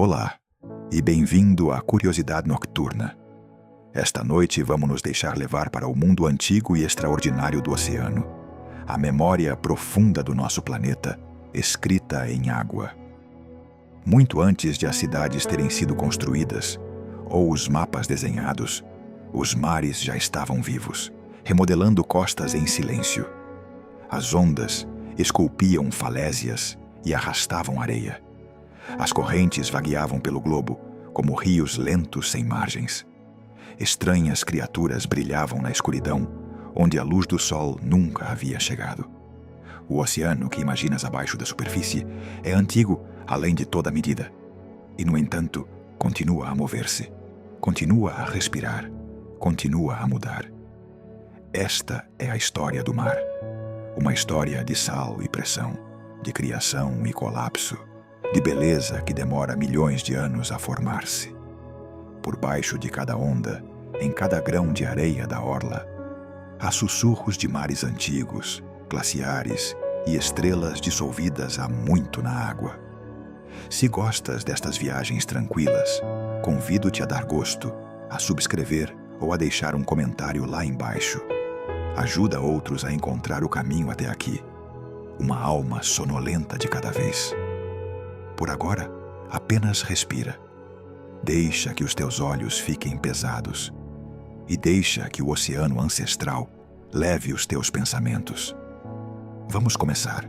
Olá, e bem-vindo à Curiosidade Nocturna. Esta noite vamos nos deixar levar para o mundo antigo e extraordinário do oceano, a memória profunda do nosso planeta, escrita em água. Muito antes de as cidades terem sido construídas, ou os mapas desenhados, os mares já estavam vivos, remodelando costas em silêncio. As ondas esculpiam falésias e arrastavam areia. As correntes vagueavam pelo globo, como rios lentos sem margens. Estranhas criaturas brilhavam na escuridão, onde a luz do sol nunca havia chegado. O oceano que imaginas abaixo da superfície é antigo além de toda medida. E, no entanto, continua a mover-se, continua a respirar, continua a mudar. Esta é a história do mar. Uma história de sal e pressão, de criação e colapso, de beleza que demora milhões de anos a formar-se. Por baixo de cada onda, em cada grão de areia da orla, há sussurros de mares antigos, glaciares e estrelas dissolvidas há muito na água. Se gostas destas viagens tranquilas, convido-te a dar gosto, a subscrever ou a deixar um comentário lá embaixo. Ajuda outros a encontrar o caminho até aqui. Uma alma sonolenta de cada vez. Por agora, apenas respira. Deixa que os teus olhos fiquem pesados. E deixa que o oceano ancestral leve os teus pensamentos. Vamos começar.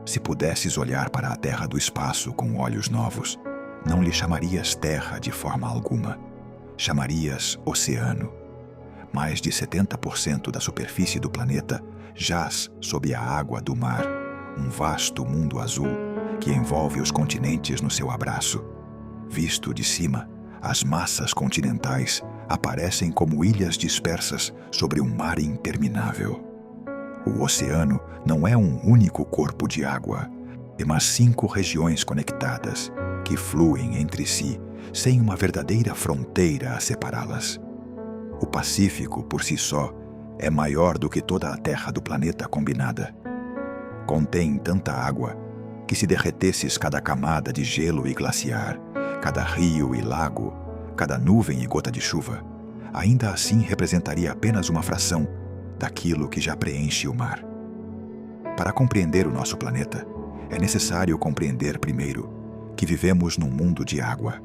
Se pudesses olhar para a terra do espaço com olhos novos, não lhe chamarias terra de forma alguma. Chamarias oceano. Mais de 70% da superfície do planeta jaz sob a água do mar, um vasto mundo azul que envolve os continentes no seu abraço. Visto de cima, as massas continentais aparecem como ilhas dispersas sobre um mar interminável. O oceano não é um único corpo de água, mas 5 regiões conectadas que fluem entre si sem uma verdadeira fronteira a separá-las. O Pacífico, por si só, é maior do que toda a terra do planeta combinada. Contém tanta água que, se derretesses cada camada de gelo e glaciar, cada rio e lago, cada nuvem e gota de chuva, ainda assim representaria apenas uma fração daquilo que já preenche o mar. Para compreender o nosso planeta, é necessário compreender primeiro que vivemos num mundo de água.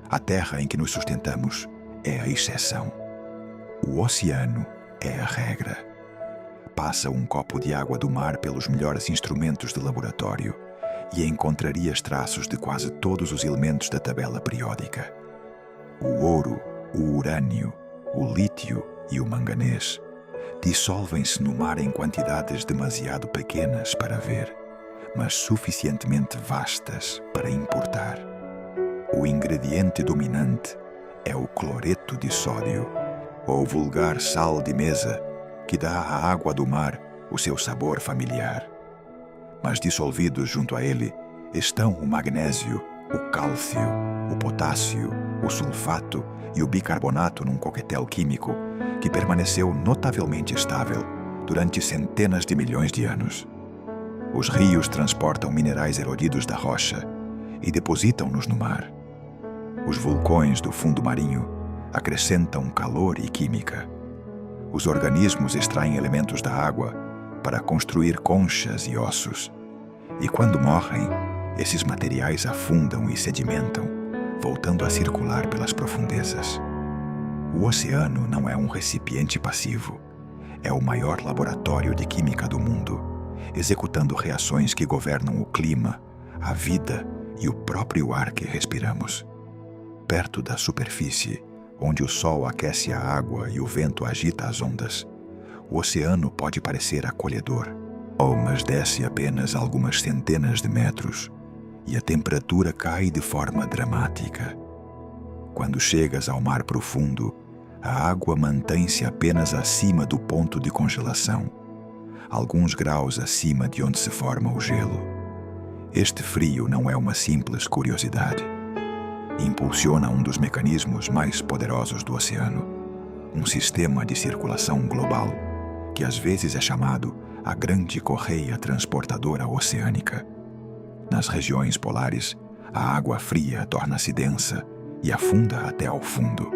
A terra em que nos sustentamos é a exceção. O oceano é a regra. Passa um copo de água do mar pelos melhores instrumentos de laboratório e encontrarias traços de quase todos os elementos da tabela periódica. O ouro, o urânio, o lítio e o manganês dissolvem-se no mar em quantidades demasiado pequenas para ver, mas suficientemente vastas para importar. O ingrediente dominante é o cloreto de sódio, ou vulgar sal de mesa, que dá à água do mar o seu sabor familiar. Mas dissolvidos junto a ele estão o magnésio, o cálcio, o potássio, o sulfato e o bicarbonato num coquetel químico que permaneceu notavelmente estável durante centenas de milhões de anos. Os rios transportam minerais erodidos da rocha e depositam-nos no mar. Os vulcões do fundo marinho acrescentam calor e química. Os organismos extraem elementos da água para construir conchas e ossos. E quando morrem, esses materiais afundam e sedimentam, voltando a circular pelas profundezas. O oceano não é um recipiente passivo. É o maior laboratório de química do mundo, executando reações que governam o clima, a vida e o próprio ar que respiramos. Perto da superfície, onde o sol aquece a água e o vento agita as ondas, o oceano pode parecer acolhedor, mas desce apenas algumas centenas de metros e a temperatura cai de forma dramática. Quando chegas ao mar profundo, a água mantém-se apenas acima do ponto de congelação, alguns graus acima de onde se forma o gelo. Este frio não é uma simples curiosidade. Impulsiona um dos mecanismos mais poderosos do oceano, um sistema de circulação global, que às vezes é chamado a grande correia transportadora oceânica. Nas regiões polares, A água fria torna-se densa e afunda até ao fundo,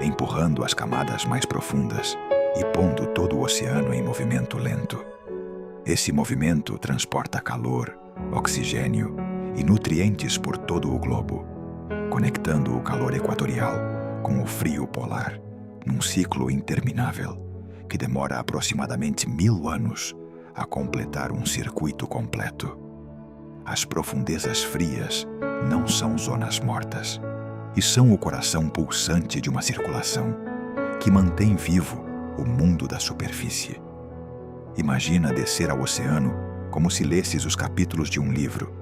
empurrando as camadas mais profundas e pondo todo o oceano em movimento lento. Esse movimento transporta calor, oxigênio e nutrientes por todo o globo, conectando o calor equatorial com o frio polar, num ciclo interminável que demora aproximadamente 1000 anos a completar um circuito completo. As profundezas frias não são zonas mortas, e são o coração pulsante de uma circulação que mantém vivo o mundo da superfície. Imagina descer ao oceano como se lesses os capítulos de um livro.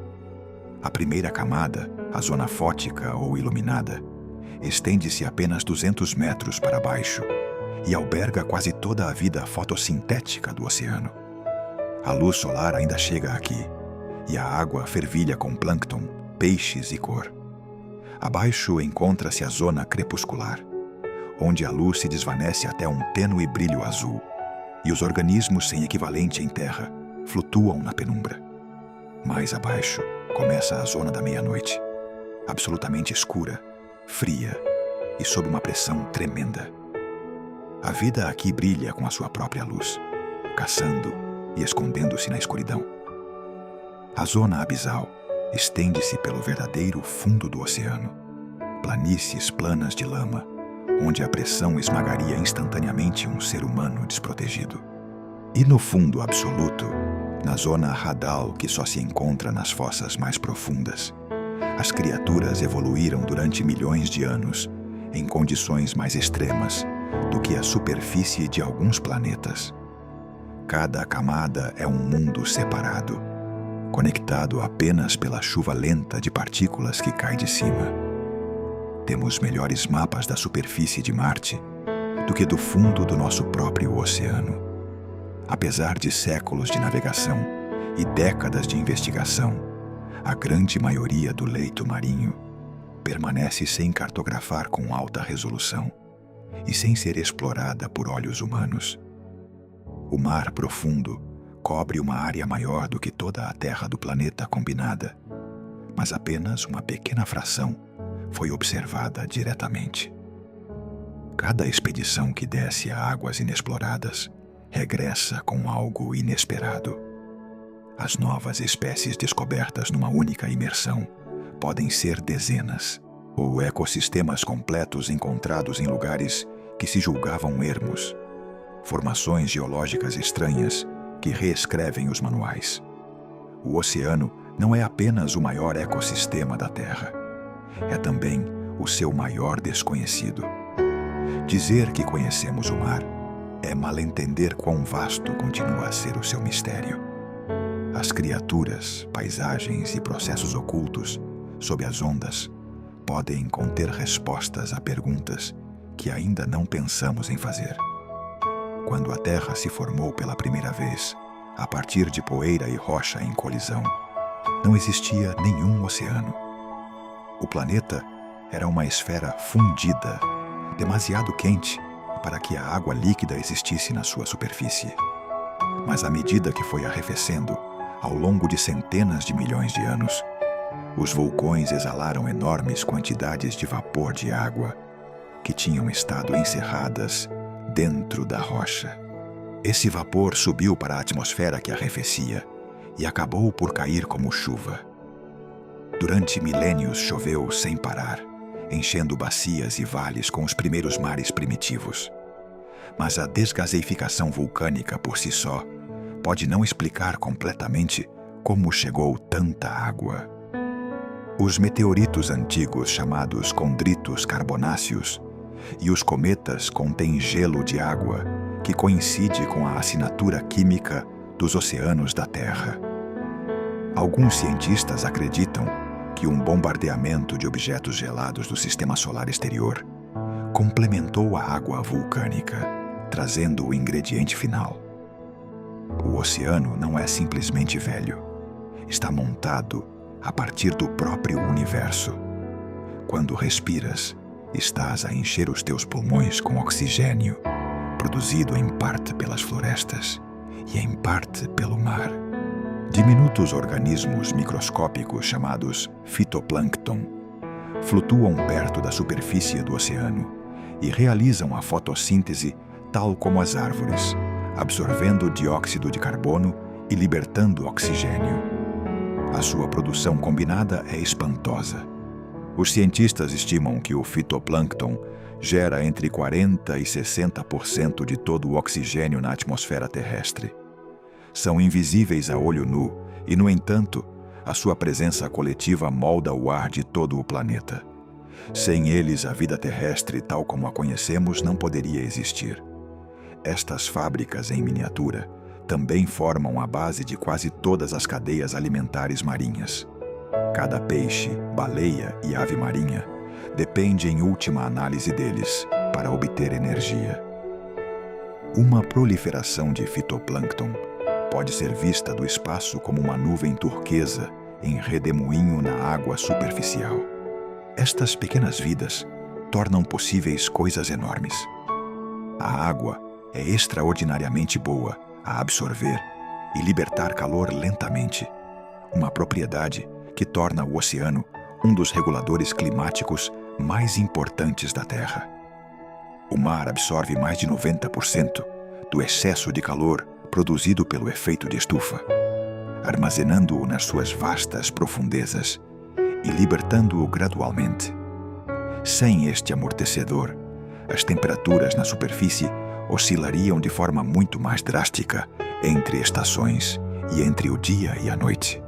A primeira camada, a zona fótica ou iluminada, estende-se apenas 200 metros para baixo e alberga quase toda a vida fotossintética do oceano. A luz solar ainda chega aqui, e a água fervilha com plâncton, peixes e cor. Abaixo encontra-se a zona crepuscular, onde a luz se desvanece até um tênue brilho azul, e os organismos sem equivalente em terra flutuam na penumbra. Mais abaixo começa a zona da meia-noite, absolutamente escura, fria e sob uma pressão tremenda. A vida aqui brilha com a sua própria luz, caçando e escondendo-se na escuridão. A zona abissal estende-se pelo verdadeiro fundo do oceano, planícies planas de lama, onde a pressão esmagaria instantaneamente um ser humano desprotegido. E no fundo absoluto, na zona radal que só se encontra nas fossas mais profundas, as criaturas evoluíram durante milhões de anos em condições mais extremas do que a superfície de alguns planetas. Cada camada é um mundo separado, conectado apenas pela chuva lenta de partículas que cai de cima. Temos melhores mapas da superfície de Marte do que do fundo do nosso próprio oceano. Apesar de séculos de navegação e décadas de investigação, a grande maioria do leito marinho permanece sem cartografar com alta resolução e sem ser explorada por olhos humanos. O mar profundo cobre uma área maior do que toda a terra do planeta combinada, mas apenas uma pequena fração foi observada diretamente. Cada expedição que desce a águas inexploradas regressa com algo inesperado. As novas espécies descobertas numa única imersão podem ser dezenas, ou ecossistemas completos encontrados em lugares que se julgavam ermos, formações geológicas estranhas que reescrevem os manuais. O oceano não é apenas o maior ecossistema da Terra, é também o seu maior desconhecido. Dizer que conhecemos o mar é malentender quão vasto continua a ser o seu mistério. As criaturas, paisagens e processos ocultos sob as ondas podem conter respostas a perguntas que ainda não pensamos em fazer. Quando a Terra se formou pela primeira vez, a partir de poeira e rocha em colisão, não existia nenhum oceano. O planeta era uma esfera fundida, demasiado quente para que a água líquida existisse na sua superfície. Mas à medida que foi arrefecendo, ao longo de centenas de milhões de anos, os vulcões exalaram enormes quantidades de vapor de água que tinham estado encerradas dentro da rocha. Esse vapor subiu para a atmosfera que arrefecia e acabou por cair como chuva. Durante milênios choveu sem parar, enchendo bacias e vales com os primeiros mares primitivos. Mas a desgaseificação vulcânica por si só pode não explicar completamente como chegou tanta água. Os meteoritos antigos chamados condritos carbonáceos e os cometas contêm gelo de água que coincide com a assinatura química dos oceanos da Terra. Alguns cientistas acreditam que um bombardeamento de objetos gelados do sistema solar exterior complementou a água vulcânica, trazendo o ingrediente final. O oceano não é simplesmente velho. Está montado a partir do próprio universo. Quando respiras, estás a encher os teus pulmões com oxigênio, produzido em parte pelas florestas e em parte pelo mar. Diminutos organismos microscópicos chamados fitoplâncton flutuam perto da superfície do oceano e realizam a fotossíntese tal como as árvores, absorvendo dióxido de carbono e libertando oxigênio. A sua produção combinada é espantosa. Os cientistas estimam que o fitoplâncton gera entre 40% e 60% de todo o oxigênio na atmosfera terrestre. São invisíveis a olho nu e, no entanto, a sua presença coletiva molda o ar de todo o planeta. Sem eles, a vida terrestre, tal como a conhecemos, não poderia existir. Estas fábricas em miniatura também formam a base de quase todas as cadeias alimentares marinhas. Cada peixe, baleia e ave marinha depende em última análise deles para obter energia. Uma proliferação de fitoplâncton pode ser vista do espaço como uma nuvem turquesa em redemoinho na água superficial. Estas pequenas vidas tornam possíveis coisas enormes. A água é extraordinariamente boa a absorver e libertar calor lentamente, uma propriedade que torna o oceano um dos reguladores climáticos mais importantes da Terra. O mar absorve mais de 90% do excesso de calor produzido pelo efeito de estufa, armazenando-o nas suas vastas profundezas e libertando-o gradualmente. Sem este amortecedor, as temperaturas na superfície oscilariam de forma muito mais drástica entre estações e entre o dia e a noite.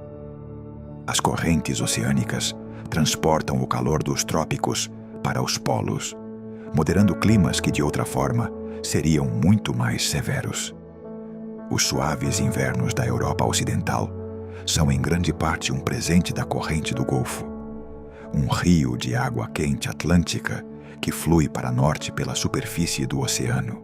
As correntes oceânicas transportam o calor dos trópicos para os polos, moderando climas que, de outra forma, seriam muito mais severos. Os suaves invernos da Europa Ocidental são em grande parte um presente da corrente do Golfo, um rio de água quente atlântica que flui para norte pela superfície do oceano.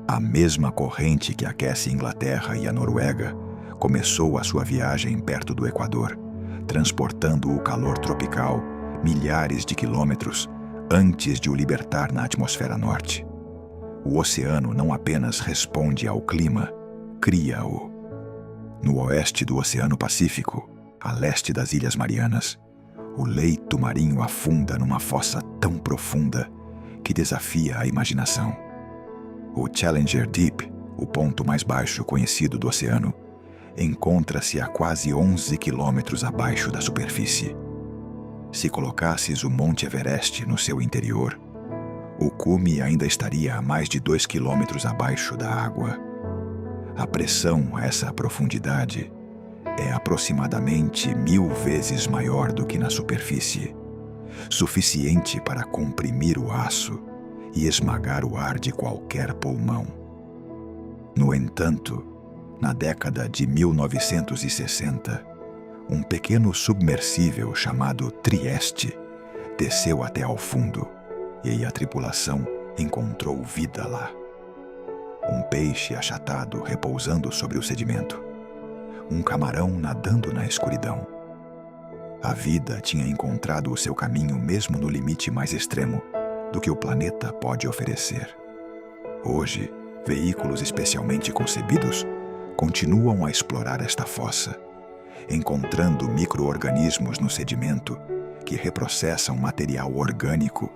A mesma corrente que aquece Inglaterra e a Noruega começou a sua viagem perto do Equador, transportando o calor tropical milhares de quilômetros antes de o libertar na atmosfera norte. O oceano não apenas responde ao clima, cria-o. No oeste do Oceano Pacífico, a leste das Ilhas Marianas, o leito marinho afunda numa fossa tão profunda que desafia a imaginação. O Challenger Deep, o ponto mais baixo conhecido do oceano, encontra-se a quase 11 quilômetros abaixo da superfície. Se colocasses o Monte Everest no seu interior, o cume ainda estaria a mais de 2 quilômetros abaixo da água. A pressão a essa profundidade é aproximadamente 1000 vezes maior do que na superfície, suficiente para comprimir o aço e esmagar o ar de qualquer pulmão. No entanto, na década de 1960, um pequeno submersível chamado Trieste desceu até ao fundo e a tripulação encontrou vida lá. Um peixe achatado repousando sobre o sedimento. Um camarão nadando na escuridão. A vida tinha encontrado o seu caminho mesmo no limite mais extremo do que o planeta pode oferecer. Hoje, veículos especialmente concebidos continuam a explorar esta fossa, encontrando micro-organismos no sedimento que reprocessam material orgânico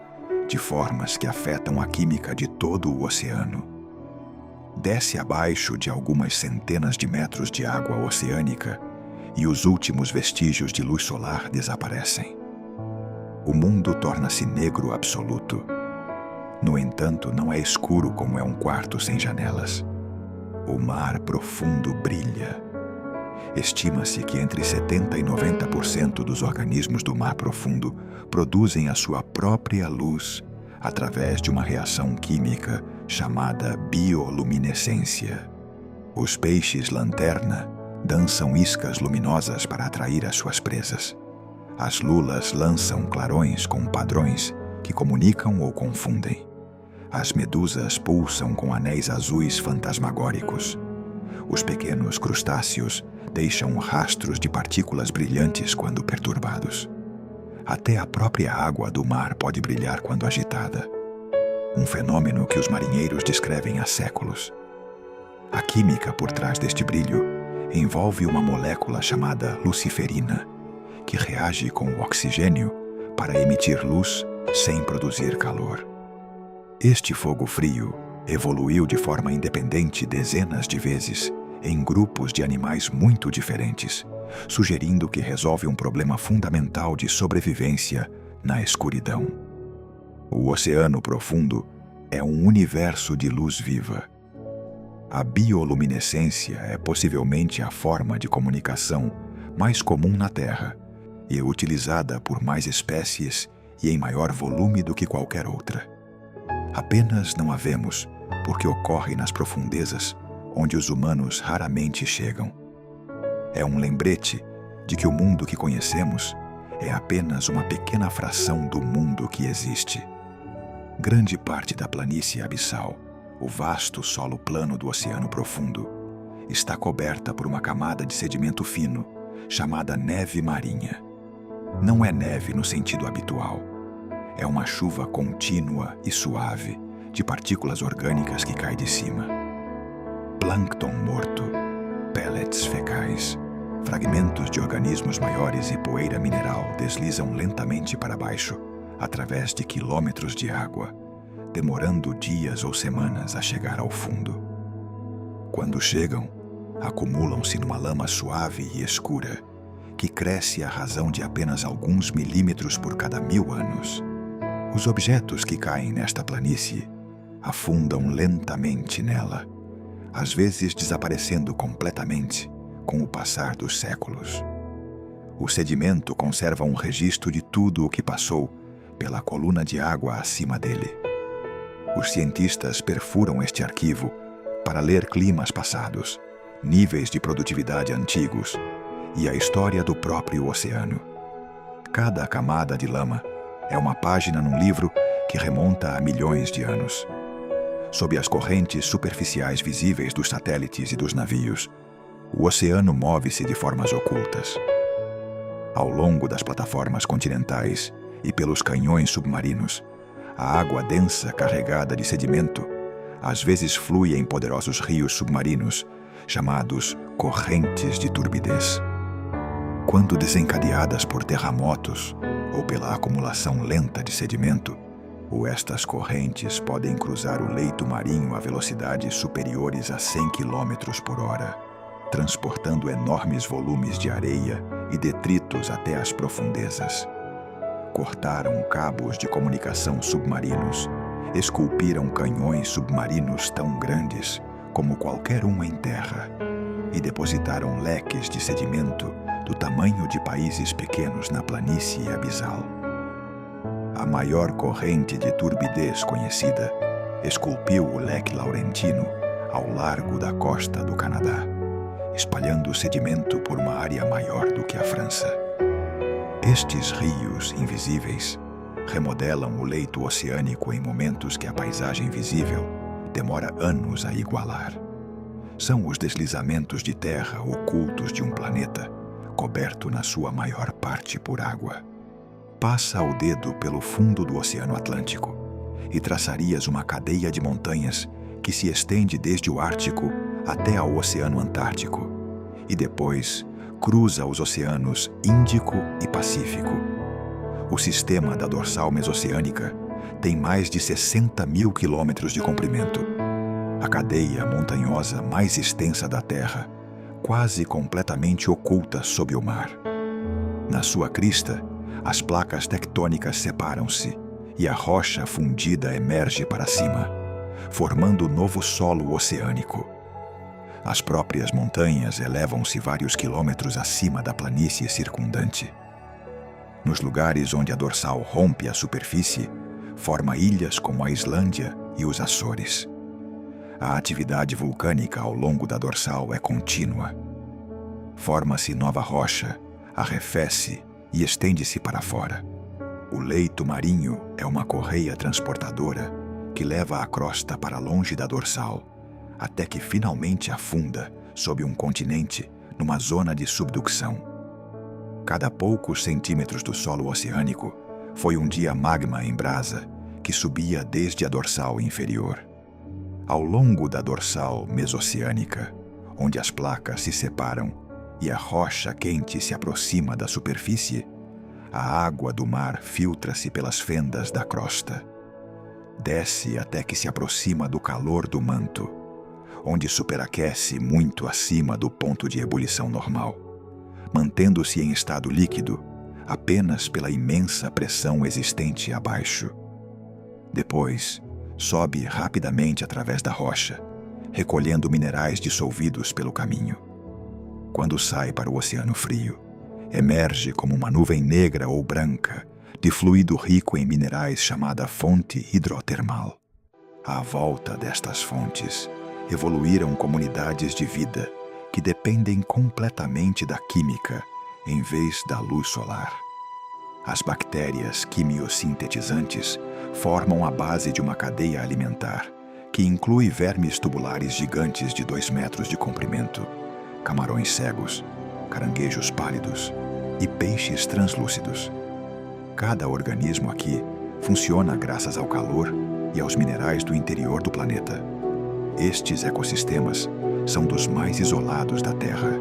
de formas que afetam a química de todo o oceano. Desce abaixo de algumas centenas de metros de água oceânica e os últimos vestígios de luz solar desaparecem. O mundo torna-se negro absoluto. No entanto, não é escuro como é um quarto sem janelas. O mar profundo brilha. Estima-se que entre 70% e 90% dos organismos do mar profundo produzem a sua própria luz através de uma reação química chamada bioluminescência. Os peixes lanterna dançam iscas luminosas para atrair as suas presas. As lulas lançam clarões com padrões que comunicam ou confundem. As medusas pulsam com anéis azuis fantasmagóricos. Os pequenos crustáceos deixam rastros de partículas brilhantes quando perturbados. Até a própria água do mar pode brilhar quando agitada. Um fenômeno que os marinheiros descrevem há séculos. A química por trás deste brilho envolve uma molécula chamada luciferina, que reage com o oxigênio para emitir luz sem produzir calor. Este fogo frio evoluiu de forma independente dezenas de vezes em grupos de animais muito diferentes, sugerindo que resolve um problema fundamental de sobrevivência na escuridão. O oceano profundo é um universo de luz viva. A bioluminescência é possivelmente a forma de comunicação mais comum na Terra e utilizada por mais espécies e em maior volume do que qualquer outra. Apenas não a vemos porque ocorre nas profundezas onde os humanos raramente chegam. É um lembrete de que o mundo que conhecemos é apenas uma pequena fração do mundo que existe. Grande parte da planície abissal, o vasto solo plano do oceano profundo, está coberta por uma camada de sedimento fino, chamada neve marinha. Não é neve no sentido habitual. É uma chuva contínua e suave de partículas orgânicas que cai de cima. Plâncton morto, pellets fecais, fragmentos de organismos maiores e poeira mineral deslizam lentamente para baixo, através de quilômetros de água, demorando dias ou semanas a chegar ao fundo. Quando chegam, acumulam-se numa lama suave e escura, que cresce à razão de apenas alguns milímetros por cada 1000 anos. Os objetos que caem nesta planície afundam lentamente nela, às vezes desaparecendo completamente com o passar dos séculos. O sedimento conserva um registro de tudo o que passou pela coluna de água acima dele. Os cientistas perfuram este arquivo para ler climas passados, níveis de produtividade antigos e a história do próprio oceano. Cada camada de lama é uma página num livro que remonta a milhões de anos. Sob as correntes superficiais visíveis dos satélites e dos navios, o oceano move-se de formas ocultas. Ao longo das plataformas continentais e pelos canhões submarinos, a água densa carregada de sedimento às vezes flui em poderosos rios submarinos, chamados correntes de turbidez. Quando desencadeadas por terremotos ou pela acumulação lenta de sedimento, estas correntes podem cruzar o leito marinho a velocidades superiores a 100 km por hora, transportando enormes volumes de areia e detritos até as profundezas. Cortaram cabos de comunicação submarinos, esculpiram canhões submarinos tão grandes como qualquer um em terra e depositaram leques de sedimento do tamanho de países pequenos na planície abissal. A maior corrente de turbidez conhecida esculpiu o leque Laurentino ao largo da costa do Canadá, espalhando o sedimento por uma área maior do que a França. Estes rios invisíveis remodelam o leito oceânico em momentos que a paisagem visível demora anos a igualar. São os deslizamentos de terra ocultos de um planeta coberto na sua maior parte por água. Passa o dedo pelo fundo do Oceano Atlântico e traçarias uma cadeia de montanhas que se estende desde o Ártico até ao Oceano Antártico e depois cruza os oceanos Índico e Pacífico. O sistema da dorsal mesoceânica tem mais de 60 mil quilômetros de comprimento. A cadeia montanhosa mais extensa da Terra, quase completamente oculta sob o mar. Na sua crista, as placas tectônicas separam-se e a rocha fundida emerge para cima, formando novo solo oceânico. As próprias montanhas elevam-se vários quilômetros acima da planície circundante. Nos lugares onde a dorsal rompe a superfície, forma ilhas como a Islândia e os Açores. A atividade vulcânica ao longo da dorsal é contínua. Forma-se nova rocha, arrefece e estende-se para fora. O leito marinho é uma correia transportadora que leva a crosta para longe da dorsal, até que finalmente afunda sob um continente numa zona de subducção. Cada poucos centímetros do solo oceânico foi um dia magma em brasa que subia desde a dorsal inferior. Ao longo da dorsal mesoceânica, onde as placas se separam e a rocha quente se aproxima da superfície, a água do mar filtra-se pelas fendas da crosta. Desce até que se aproxima do calor do manto, onde superaquece muito acima do ponto de ebulição normal, mantendo-se em estado líquido apenas pela imensa pressão existente abaixo. Depois, sobe rapidamente através da rocha, recolhendo minerais dissolvidos pelo caminho. Quando sai para o oceano frio, emerge como uma nuvem negra ou branca de fluido rico em minerais chamada fonte hidrotermal. À volta destas fontes, evoluíram comunidades de vida que dependem completamente da química em vez da luz solar. As bactérias quimiosintetizantes formam a base de uma cadeia alimentar que inclui vermes tubulares gigantes de 2 metros de comprimento, camarões cegos, caranguejos pálidos e peixes translúcidos. Cada organismo aqui funciona graças ao calor e aos minerais do interior do planeta. Estes ecossistemas são dos mais isolados da Terra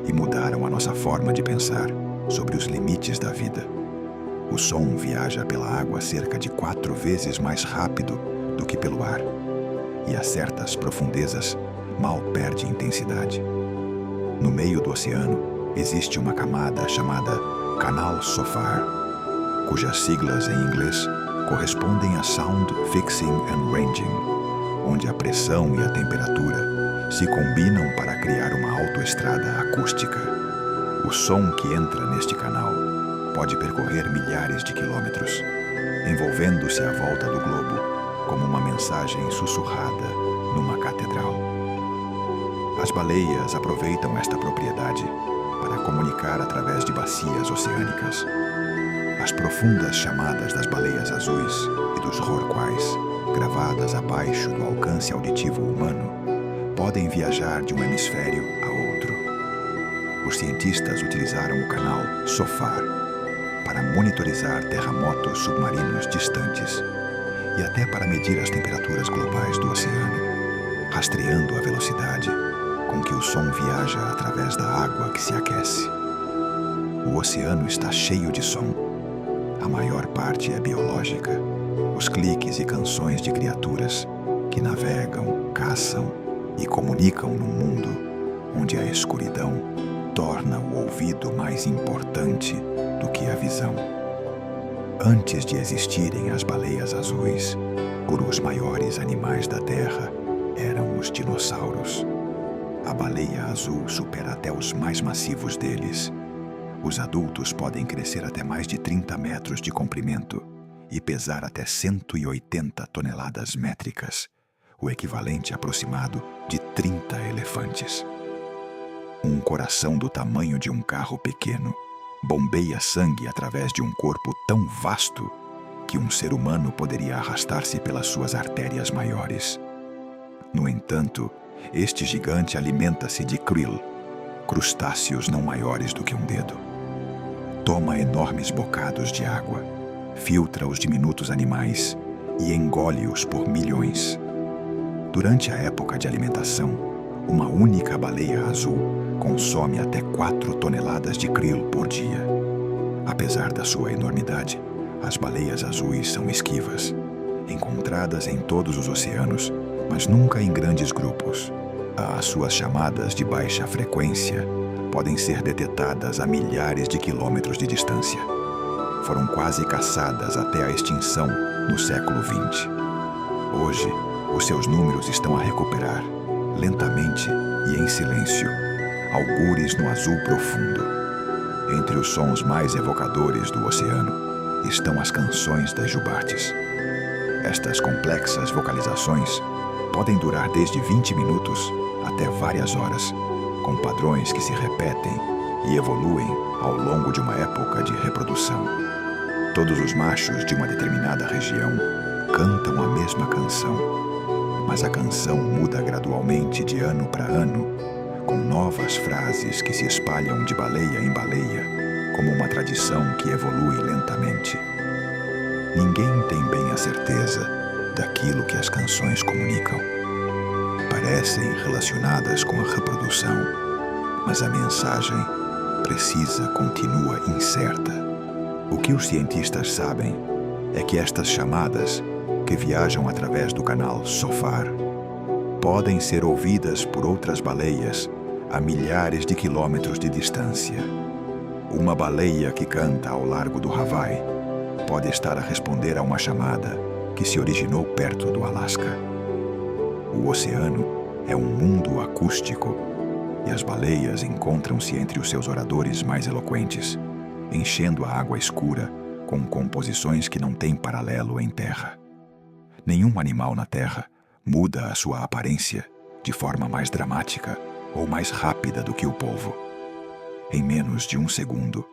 e mudaram a nossa forma de pensar sobre os limites da vida. O som viaja pela água cerca de 4 vezes mais rápido do que pelo ar, e a certas profundezas mal perde intensidade. No meio do oceano existe uma camada chamada Canal SOFAR, cujas siglas em inglês correspondem a Sound Fixing and Ranging, onde a pressão e a temperatura se combinam para criar uma autoestrada acústica. O som que entra neste canal pode percorrer milhares de quilômetros, envolvendo-se à volta do globo como uma mensagem sussurrada numa catedral. As baleias aproveitam esta propriedade para comunicar através de bacias oceânicas. As profundas chamadas das baleias azuis e dos rorquais, gravadas abaixo do alcance auditivo humano, podem viajar de um hemisfério a outro. Os cientistas utilizaram o canal SOFAR para monitorizar terremotos submarinos distantes e até para medir as temperaturas globais do oceano, rastreando a velocidade com que o som viaja através da água que se aquece. O oceano está cheio de som. A maior parte é biológica. Os cliques e canções de criaturas que navegam, caçam e comunicam num mundo onde a escuridão torna o ouvido mais importante do que a visão. Antes de existirem as baleias azuis, os maiores animais da Terra eram os dinossauros. A baleia azul supera até os mais massivos deles. Os adultos podem crescer até mais de 30 metros de comprimento e pesar até 180 toneladas métricas, o equivalente aproximado de 30 elefantes. Um coração do tamanho de um carro pequeno bombeia sangue através de um corpo tão vasto que um ser humano poderia arrastar-se pelas suas artérias maiores. No entanto, este gigante alimenta-se de krill, crustáceos não maiores do que um dedo. Toma enormes bocados de água, filtra os diminutos animais e engole-os por milhões. Durante a época de alimentação, uma única baleia azul consome até 4 toneladas de krill por dia. Apesar da sua enormidade, as baleias azuis são esquivas, encontradas em todos os oceanos, mas nunca em grandes grupos. As suas chamadas de baixa frequência podem ser detectadas a milhares de quilômetros de distância. Foram quase caçadas até a extinção no século XX. Hoje, os seus números estão a recuperar, lentamente e em silêncio, algures no azul profundo. Entre os sons mais evocadores do oceano estão as canções das jubartes. Estas complexas vocalizações podem durar desde 20 minutos até várias horas, com padrões que se repetem e evoluem ao longo de uma época de reprodução. Todos os machos de uma determinada região cantam a mesma canção, mas a canção muda gradualmente de ano para ano, com novas frases que se espalham de baleia em baleia, como uma tradição que evolui lentamente. Ninguém tem bem a certeza daquilo que as canções comunicam. parecem relacionadas com a reprodução, mas a mensagem precisa continua incerta. O que os cientistas sabem é que estas chamadas, que viajam através do canal SOFAR, podem ser ouvidas por outras baleias a milhares de quilômetros de distância. Uma baleia que canta ao largo do Hawaii pode estar a responder a uma chamada que se originou perto do Alasca. O oceano é um mundo acústico e as baleias encontram-se entre os seus oradores mais eloquentes, enchendo a água escura com composições que não têm paralelo em terra. Nenhum animal na terra muda a sua aparência de forma mais dramática ou mais rápida do que o polvo. Em menos de um segundo,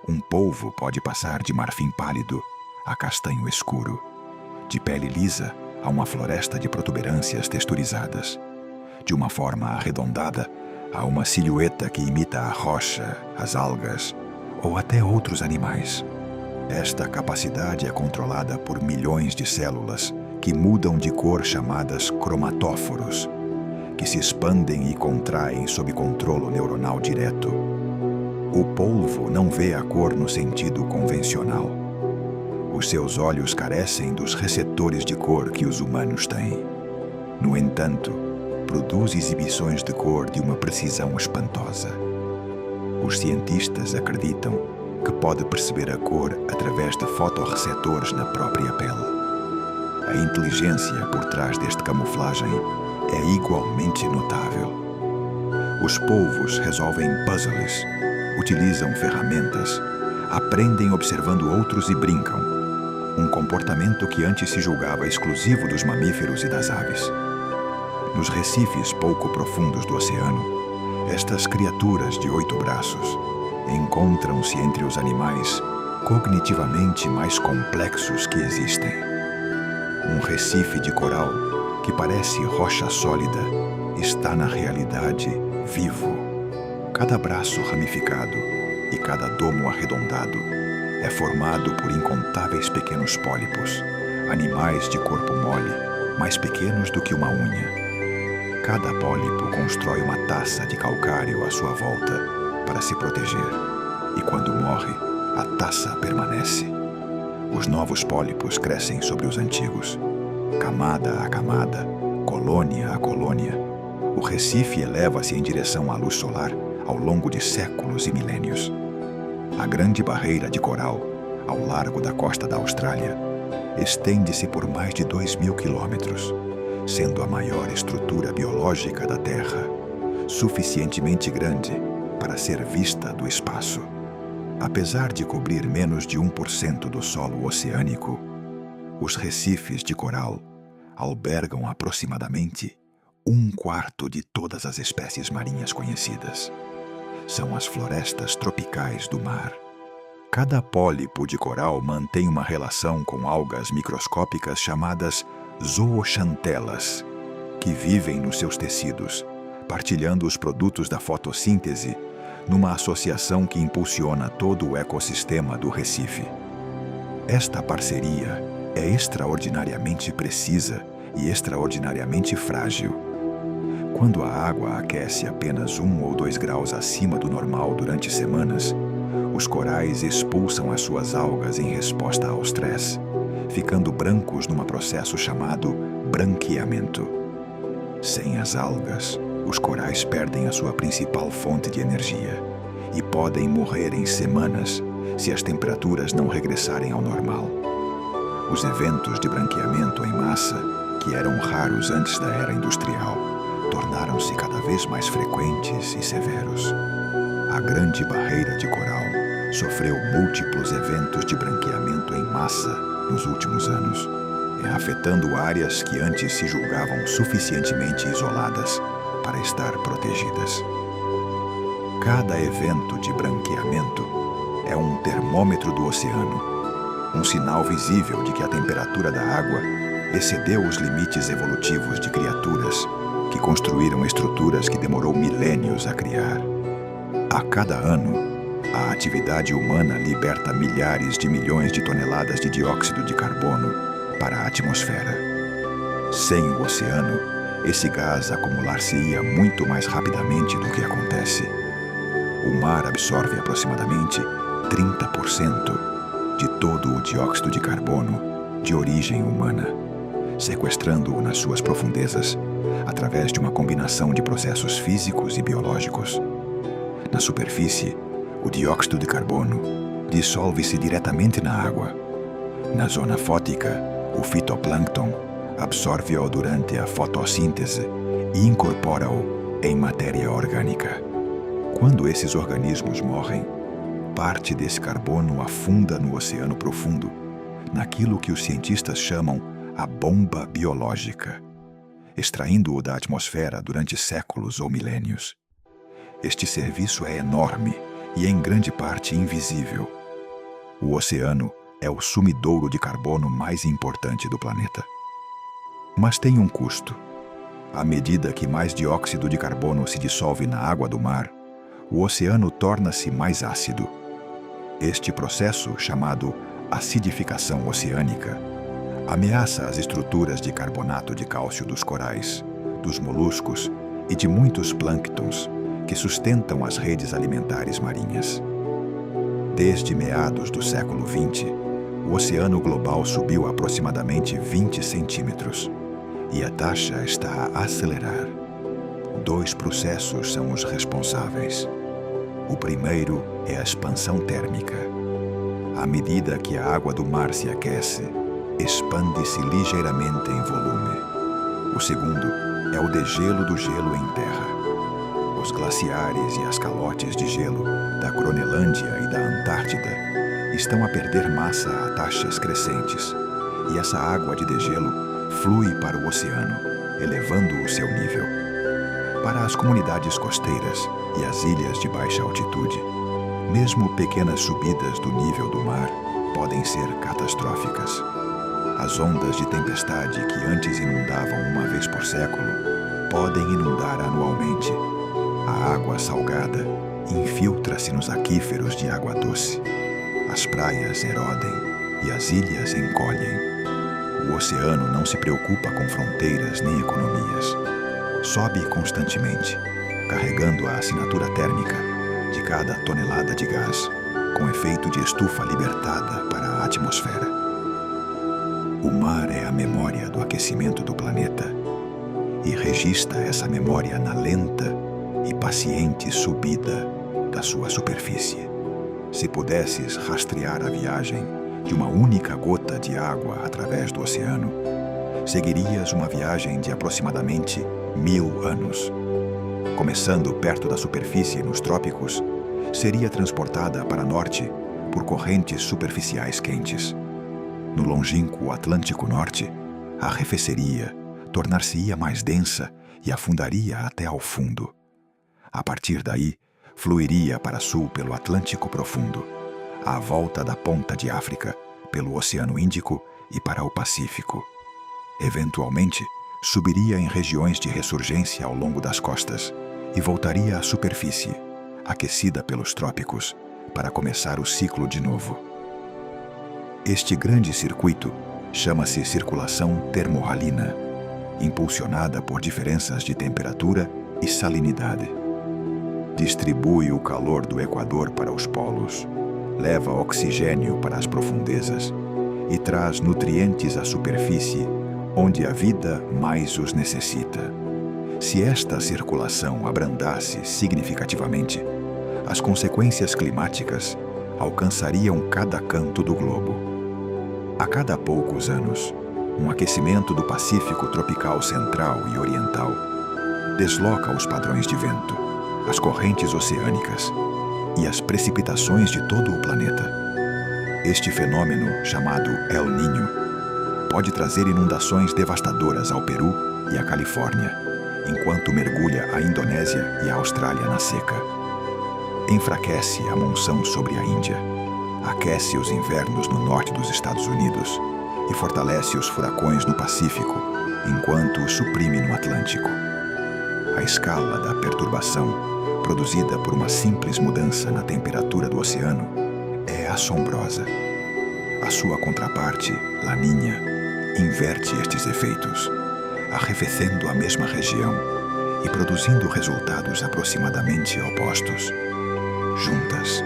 um polvo pode passar de marfim pálido a castanho escuro, de pele lisa a uma floresta de protuberâncias texturizadas, de uma forma arredondada a uma silhueta que imita a rocha, as algas ou até outros animais. Esta capacidade é controlada por milhões de células que mudam de cor chamadas cromatóforos, que se expandem e contraem sob controle neuronal direto. O polvo não vê a cor no sentido convencional. Os seus olhos carecem dos receptores de cor que os humanos têm. No entanto, produz exibições de cor de uma precisão espantosa. Os cientistas acreditam que pode perceber a cor através de fotorreceptores na própria pele. A inteligência por trás deste camuflagem é igualmente notável. Os polvos resolvem puzzles, utilizam ferramentas, aprendem observando outros e brincam, um comportamento que antes se julgava exclusivo dos mamíferos e das aves. Nos recifes pouco profundos do oceano, estas criaturas de 8 braços encontram-se entre os animais cognitivamente mais complexos que existem. Um recife de coral que parece rocha sólida está na realidade vivo. Cada braço ramificado e cada domo arredondado é formado por incontáveis pequenos pólipos, animais de corpo mole, mais pequenos do que uma unha. Cada pólipo constrói uma taça de calcário à sua volta para se proteger, e quando morre, a taça permanece. Os novos pólipos crescem sobre os antigos. Camada a camada, colônia a colônia, o recife eleva-se em direção à luz solar ao longo de séculos e milênios. A grande barreira de coral, ao largo da costa da Austrália, estende-se por mais de 2.000 quilômetros, sendo a maior estrutura biológica da Terra, suficientemente grande para ser vista do espaço. Apesar de cobrir menos de 1% do solo oceânico, os recifes de coral albergam aproximadamente 1/4 de todas as espécies marinhas conhecidas. São as florestas tropicais do mar. Cada pólipo de coral mantém uma relação com algas microscópicas chamadas zooxantelas, que vivem nos seus tecidos, partilhando os produtos da fotossíntese numa associação que impulsiona todo o ecossistema do recife. Esta parceria é extraordinariamente precisa e extraordinariamente frágil. Quando a água aquece apenas 1 ou 2 graus acima do normal durante semanas, os corais expulsam as suas algas em resposta ao estresse, ficando brancos num processo chamado branqueamento. Sem as algas, os corais perdem a sua principal fonte de energia e podem morrer em semanas se as temperaturas não regressarem ao normal. Os eventos de branqueamento em massa, que eram raros antes da era industrial, tornaram-se cada vez mais frequentes e severos. A Grande Barreira de Coral sofreu múltiplos eventos de branqueamento em massa nos últimos anos, afetando áreas que antes se julgavam suficientemente isoladas para estar protegidas. Cada evento de branqueamento é um termômetro do oceano, um sinal visível de que a temperatura da água excedeu os limites evolutivos de criaturas que construíram estruturas que demorou milênios a criar. A cada ano, a atividade humana liberta milhares de milhões de toneladas de dióxido de carbono para a atmosfera. Sem o oceano, esse gás acumular-se-ia muito mais rapidamente do que acontece. O mar absorve aproximadamente 30% de todo o dióxido de carbono de origem humana, sequestrando-o nas suas profundezas através de uma combinação de processos físicos e biológicos. Na superfície, o dióxido de carbono dissolve-se diretamente na água. Na zona fótica, o fitoplâncton absorve-o durante a fotossíntese e incorpora-o em matéria orgânica. Quando esses organismos morrem, parte desse carbono afunda no oceano profundo, naquilo que os cientistas chamam a bomba biológica, extraindo-o da atmosfera durante séculos ou milênios. Este serviço é enorme e em grande parte invisível. O oceano é o sumidouro de carbono mais importante do planeta. Mas tem um custo. À medida que mais dióxido de carbono se dissolve na água do mar, o oceano torna-se mais ácido. Este processo, chamado acidificação oceânica, ameaça as estruturas de carbonato de cálcio dos corais, dos moluscos e de muitos plânctons que sustentam as redes alimentares marinhas. Desde meados do século XX, o oceano global subiu aproximadamente 20 centímetros e a taxa está a acelerar. 2 processos são os responsáveis. O primeiro é a expansão térmica. À medida que a água do mar se aquece, expande-se ligeiramente em volume. O segundo é o degelo do gelo em terra. Os glaciares e as calotes de gelo da Groenlândia e da Antártida estão a perder massa a taxas crescentes, e essa água de degelo flui para o oceano, elevando o seu nível. Para as comunidades costeiras e as ilhas de baixa altitude, mesmo pequenas subidas do nível do mar podem ser catastróficas. As ondas de tempestade que antes inundavam uma vez por século podem inundar anualmente. A água salgada infiltra-se nos aquíferos de água doce. As praias erodem e as ilhas encolhem. O oceano não se preocupa com fronteiras nem economias. Sobe constantemente, carregando a assinatura térmica de cada tonelada de gás, com efeito de estufa libertada para a atmosfera. O mar é a memória do aquecimento do planeta e registra essa memória na lenta e paciente subida da sua superfície. Se pudesses rastrear a viagem de uma única gota de água através do oceano, seguirias uma viagem de aproximadamente 1000 anos. Começando perto da superfície nos trópicos, seria transportada para norte por correntes superficiais quentes. No longínquo Atlântico Norte, arrefeceria, tornar-se-ia mais densa e afundaria até ao fundo. A partir daí, fluiria para sul pelo Atlântico Profundo, à volta da ponta de África, pelo Oceano Índico e para o Pacífico. Eventualmente, subiria em regiões de ressurgência ao longo das costas e voltaria à superfície, aquecida pelos trópicos, para começar o ciclo de novo. Este grande circuito chama-se circulação termorralina, impulsionada por diferenças de temperatura e salinidade. Distribui o calor do Equador para os polos, leva oxigênio para as profundezas e traz nutrientes à superfície, onde a vida mais os necessita. Se esta circulação abrandasse significativamente, as consequências climáticas alcançariam cada canto do globo. A cada poucos anos, um aquecimento do Pacífico tropical central e oriental desloca os padrões de vento, as correntes oceânicas e as precipitações de todo o planeta. Este fenômeno, chamado El Niño, pode trazer inundações devastadoras ao Peru e à Califórnia, enquanto mergulha a Indonésia e a Austrália na seca. Enfraquece a monção sobre a Índia, aquece os invernos no norte dos Estados Unidos e fortalece os furacões no Pacífico, enquanto os suprime no Atlântico. A escala da perturbação, produzida por uma simples mudança na temperatura do oceano, é assombrosa. A sua contraparte, La Niña, inverte estes efeitos. arrefecendo a mesma região e produzindo resultados aproximadamente opostos. Juntas,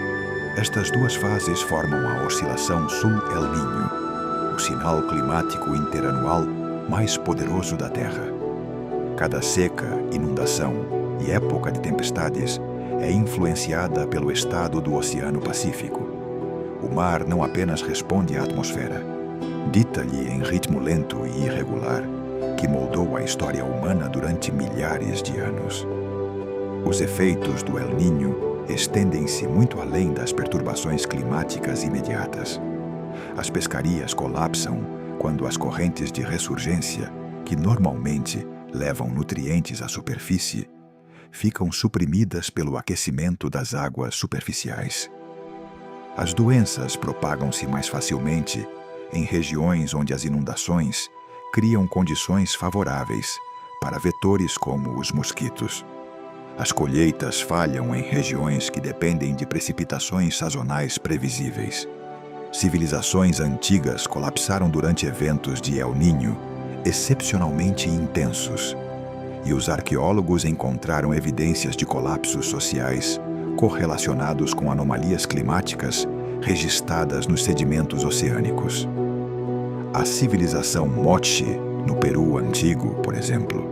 estas duas fases formam a oscilação Sul-El Niño, o sinal climático interanual mais poderoso da Terra. Cada seca, inundação e época de tempestades é influenciada pelo estado do Oceano Pacífico. O mar não apenas responde à atmosfera, dita-lhe em ritmo lento e irregular, que moldou a história humana durante milhares de anos. Os efeitos do El Niño estendem-se muito além das perturbações climáticas imediatas. As pescarias colapsam quando as correntes de ressurgência, que normalmente levam nutrientes à superfície, ficam suprimidas pelo aquecimento das águas superficiais. As doenças propagam-se mais facilmente em regiões onde as inundações criam condições favoráveis para vetores como os mosquitos. As colheitas falham em regiões que dependem de precipitações sazonais previsíveis. Civilizações antigas colapsaram durante eventos de El Niño excepcionalmente intensos, e os arqueólogos encontraram evidências de colapsos sociais correlacionados com anomalias climáticas registradas nos sedimentos oceânicos. A civilização Moche, no Peru antigo, por exemplo,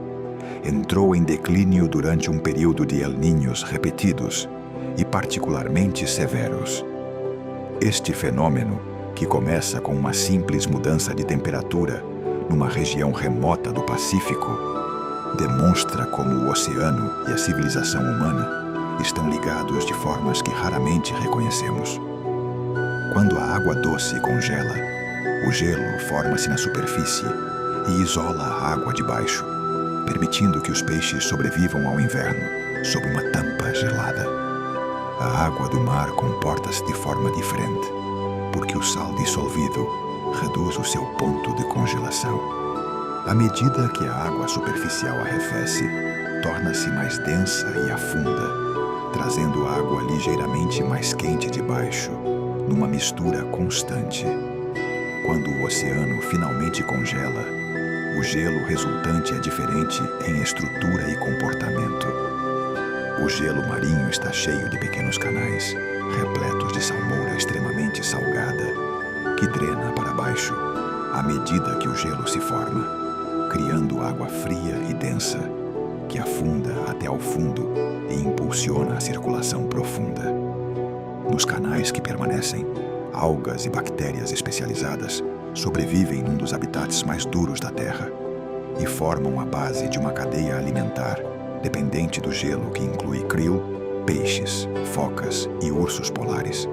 entrou em declínio durante um período de El Niños repetidos e particularmente severos. Este fenômeno, que começa com uma simples mudança de temperatura numa região remota do Pacífico, demonstra como o oceano e a civilização humana estão ligados de formas que raramente reconhecemos. Quando a água doce congela, o gelo forma-se na superfície e isola a água de baixo, permitindo que os peixes sobrevivam ao inverno sob uma tampa gelada. A água do mar comporta-se de forma diferente, porque o sal dissolvido reduz o seu ponto de congelação. À medida que a água superficial arrefece, torna-se mais densa e afunda, trazendo água ligeiramente mais quente de baixo, numa mistura constante. Quando o oceano finalmente congela, o gelo resultante é diferente em estrutura e comportamento. O gelo marinho está cheio de pequenos canais, repletos de salmoura extremamente salgada, que drena para baixo à medida que o gelo se forma, criando água fria e densa, que afunda até ao fundo e impulsiona a circulação profunda. Nos canais que permanecem, algas e bactérias especializadas sobrevivem num dos habitats mais duros da Terra e formam a base de uma cadeia alimentar dependente do gelo que inclui krill, peixes, focas e ursos polares.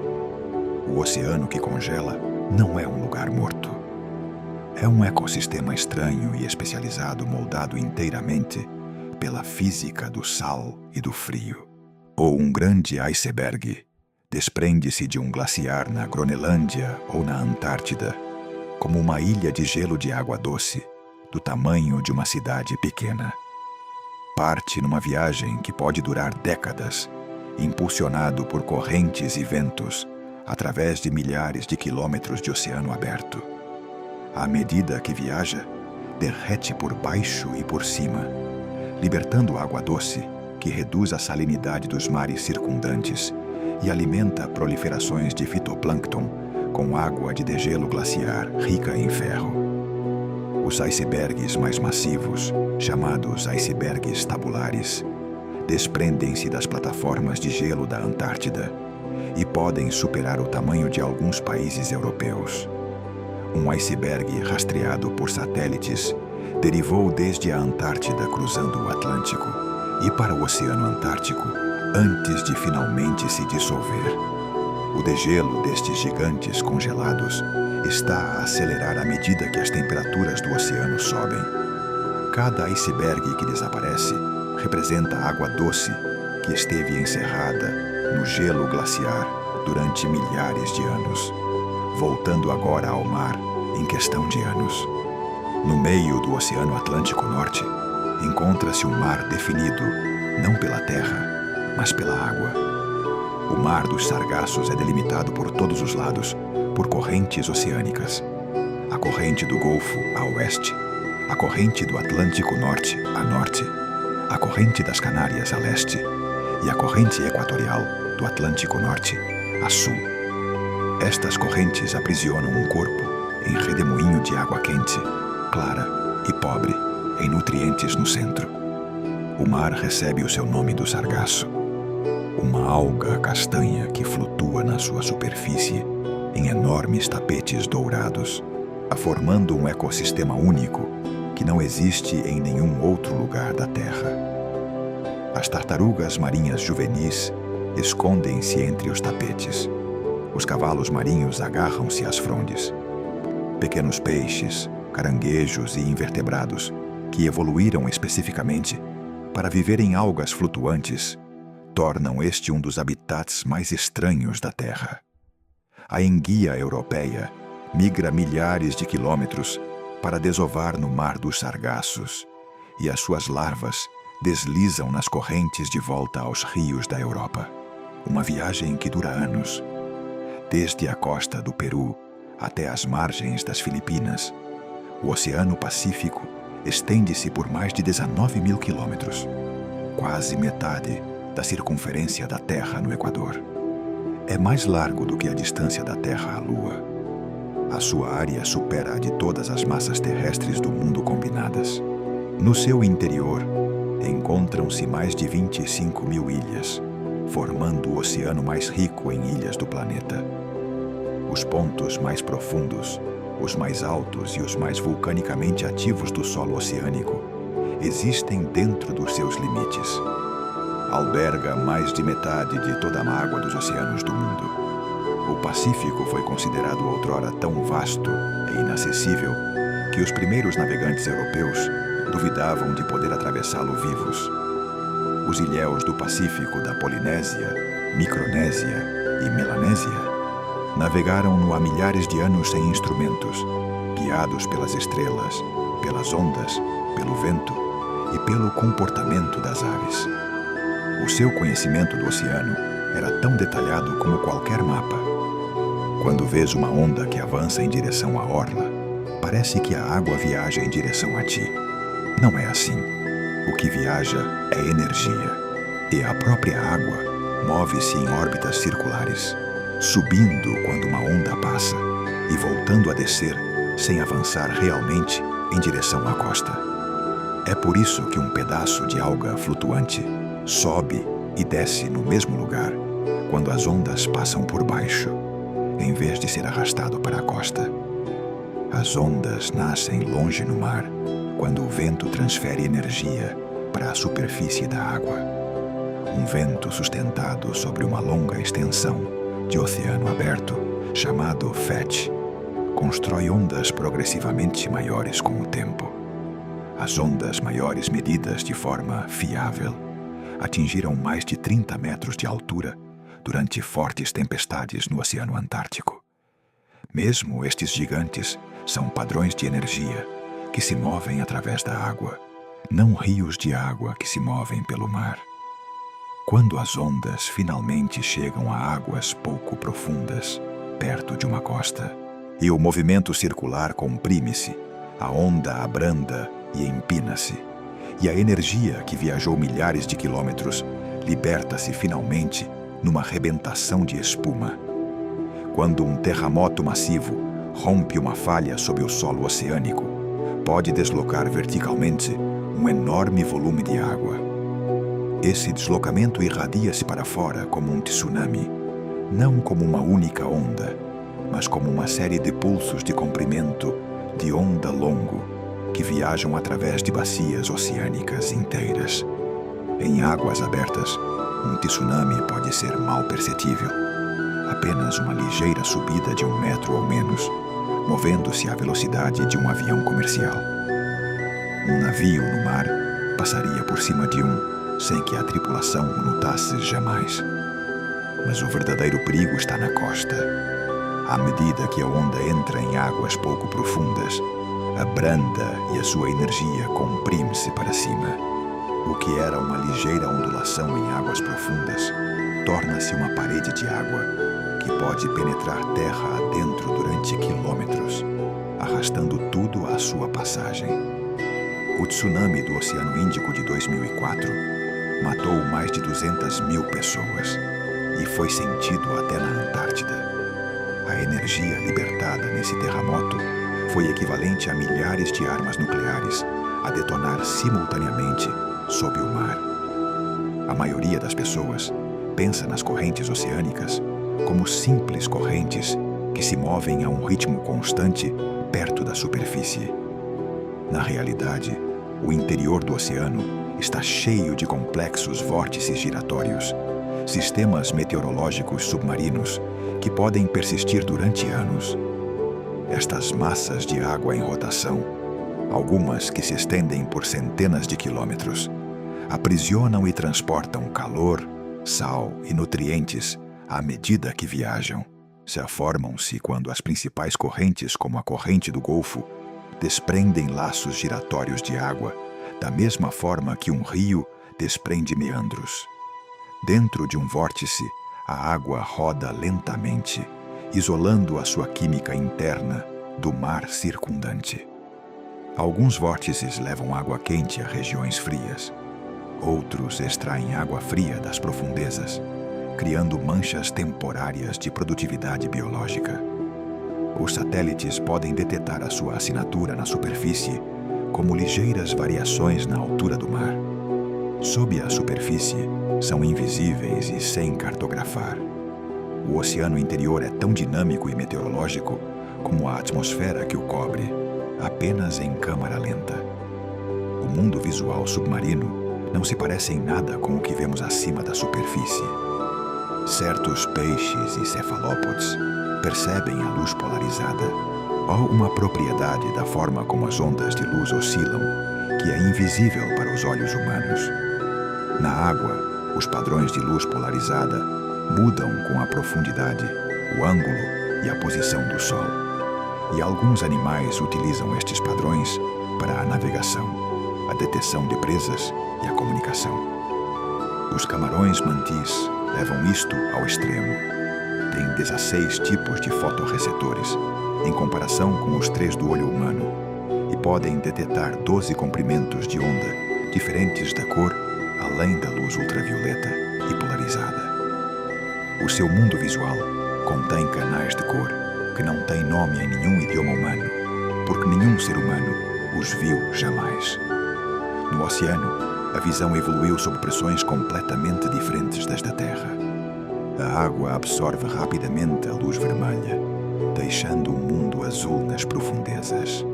O oceano que congela não é um lugar morto. É um ecossistema estranho e especializado moldado inteiramente pela física do sal e do frio. Ou um grande iceberg desprende-se de um glaciar na Groenlândia ou na Antártida, como uma ilha de gelo de água doce, do tamanho de uma cidade pequena. Parte numa viagem que pode durar décadas, impulsionado por correntes e ventos, através de milhares de quilômetros de oceano aberto. À medida que viaja, derrete por baixo e por cima, libertando água doce, que reduz a salinidade dos mares circundantes e alimenta proliferações de fitoplâncton com água de degelo glaciar rica em ferro. Os icebergs mais massivos, chamados icebergs tabulares, desprendem-se das plataformas de gelo da Antártida e podem superar o tamanho de alguns países europeus. Um iceberg rastreado por satélites derivou desde a Antártida cruzando o Atlântico e para o Oceano Antártico antes de finalmente se dissolver. O degelo destes gigantes congelados está a acelerar à medida que as temperaturas do oceano sobem. Cada iceberg que desaparece representa água doce que esteve encerrada no gelo glaciar durante milhares de anos, voltando agora ao mar em questão de anos. No meio do Oceano Atlântico Norte, encontra-se um mar definido, não pela terra, mas pela água. O Mar dos Sargassos é delimitado por todos os lados por correntes oceânicas. A corrente do Golfo, a oeste, a corrente do Atlântico Norte a norte, a corrente das Canárias a leste e a corrente equatorial do Atlântico Norte a sul. Estas correntes aprisionam um corpo em redemoinho de água quente, clara e pobre em nutrientes no centro. O mar recebe o seu nome do sargaço, uma alga castanha que flutua na sua superfície em enormes tapetes dourados, formando um ecossistema único que não existe em nenhum outro lugar da Terra. As tartarugas marinhas juvenis escondem-se entre os tapetes. Os cavalos marinhos agarram-se às frondes. Pequenos peixes, caranguejos e invertebrados, que evoluíram especificamente para viver em algas flutuantes, tornam este um dos habitats mais estranhos da Terra. A enguia europeia migra milhares de quilômetros para desovar no Mar dos Sargassos, e as suas larvas deslizam nas correntes de volta aos rios da Europa. Uma viagem que dura anos. Desde a costa do Peru até as margens das Filipinas, o Oceano Pacífico estende-se por mais de 19 mil quilômetros, quase metade da circunferência da Terra no Equador. É mais largo do que a distância da Terra à Lua. A sua área supera a de todas as massas terrestres do mundo combinadas. No seu interior, encontram-se mais de 25 mil ilhas, formando o oceano mais rico em ilhas do planeta. Os pontos mais profundos, os mais altos e os mais vulcanicamente ativos do solo oceânico existem dentro dos seus limites. Alberga mais de metade de toda a mágoa dos oceanos do mundo. O Pacífico foi considerado outrora tão vasto e inacessível que os primeiros navegantes europeus duvidavam de poder atravessá-lo vivos. Os ilhéus do Pacífico da Polinésia, Micronésia e Melanésia navegaram-no há milhares de anos sem instrumentos, guiados pelas estrelas, pelas ondas, pelo vento e pelo comportamento das aves. O seu conhecimento do oceano era tão detalhado como qualquer mapa. Quando vês uma onda que avança em direção à orla, parece que a água viaja em direção a ti. Não é assim. O que viaja é energia, e a própria água move-se em órbitas circulares, subindo quando uma onda passa e voltando a descer sem avançar realmente em direção à costa. É por isso que um pedaço de alga flutuante sobe e desce no mesmo lugar quando as ondas passam por baixo, em vez de ser arrastado para a costa. As ondas nascem longe no mar quando o vento transfere energia para a superfície da água. Um vento sustentado sobre uma longa extensão de oceano aberto, chamado FET, constrói ondas progressivamente maiores com o tempo. As ondas maiores medidas de forma fiável atingiram mais de 30 metros de altura durante fortes tempestades no Oceano Antártico. Mesmo estes gigantes são padrões de energia que se movem através da água, não rios de água que se movem pelo mar. Quando as ondas finalmente chegam a águas pouco profundas, perto de uma costa, e o movimento circular comprime-se, a onda abranda e empina-se, e a energia que viajou milhares de quilômetros liberta-se finalmente numa rebentação de espuma. Quando um terremoto massivo rompe uma falha sob o solo oceânico, pode deslocar verticalmente um enorme volume de água. Esse deslocamento irradia-se para fora como um tsunami, não como uma única onda, mas como uma série de pulsos de comprimento de onda longo que viajam através de bacias oceânicas inteiras. Em águas abertas, um tsunami pode ser mal perceptível, apenas uma ligeira subida de 1 metro ou menos, movendo-se à velocidade de um avião comercial. Um navio no mar passaria por cima de um sem que a tripulação o notasse jamais. Mas o verdadeiro perigo está na costa. À medida que a onda entra em águas pouco profundas, abranda e a sua energia comprime-se para cima. O que era uma ligeira ondulação em águas profundas torna-se uma parede de água que pode penetrar terra adentro durante quilômetros, arrastando tudo à sua passagem. O tsunami do Oceano Índico de 2004 matou mais de 200 mil pessoas e foi sentido até na Antártida. A energia libertada nesse terremoto foi equivalente a milhares de armas nucleares a detonar simultaneamente sob o mar. A maioria das pessoas pensa nas correntes oceânicas como simples correntes que se movem a um ritmo constante perto da superfície. Na realidade, o interior do oceano está cheio de complexos vórtices giratórios, sistemas meteorológicos submarinos que podem persistir durante anos. Estas massas de água em rotação, algumas que se estendem por centenas de quilômetros, aprisionam e transportam calor, sal e nutrientes à medida que viajam. Formam-se quando as principais correntes, como a corrente do Golfo, desprendem laços giratórios de água, da mesma forma que um rio desprende meandros. Dentro de um vórtice, a água roda lentamente, isolando a sua química interna do mar circundante. Alguns vórtices levam água quente a regiões frias. Outros extraem água fria das profundezas, criando manchas temporárias de produtividade biológica. Os satélites podem detectar a sua assinatura na superfície como ligeiras variações na altura do mar. Sob a superfície, são invisíveis e sem cartografar. O oceano interior é tão dinâmico e meteorológico como a atmosfera que o cobre, apenas em câmara lenta. O mundo visual submarino não se parece em nada com o que vemos acima da superfície. Certos peixes e cefalópodes percebem a luz polarizada, ou uma propriedade da forma como as ondas de luz oscilam, que é invisível para os olhos humanos. Na água, os padrões de luz polarizada mudam com a profundidade, o ângulo e a posição do Sol. E alguns animais utilizam estes padrões para a navegação, a detecção de presas e a comunicação. Os camarões mantis levam isto ao extremo. Têm 16 tipos de fotorreceptores, em comparação com os 3 do olho humano, e podem detectar 12 comprimentos de onda diferentes da cor, além da luz ultravioleta e polarizada. O seu mundo visual contém canais de cor que não têm nome em nenhum idioma humano, porque nenhum ser humano os viu jamais. No oceano, a visão evoluiu sob pressões completamente diferentes das da Terra. A água absorve rapidamente a luz vermelha, deixando um mundo azul nas profundezas.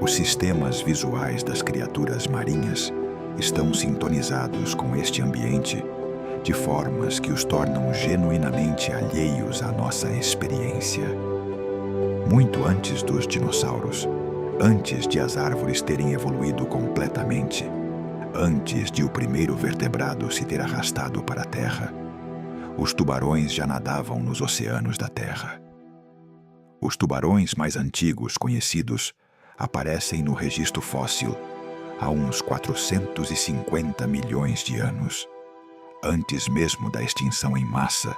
Os sistemas visuais das criaturas marinhas estão sintonizados com este ambiente de formas que os tornam genuinamente alheios à nossa experiência. Muito antes dos dinossauros, antes de as árvores terem evoluído completamente, antes de o primeiro vertebrado se ter arrastado para a Terra, os tubarões já nadavam nos oceanos da Terra. Os tubarões mais antigos conhecidos aparecem no registro fóssil há uns 450 milhões de anos, antes mesmo da extinção em massa,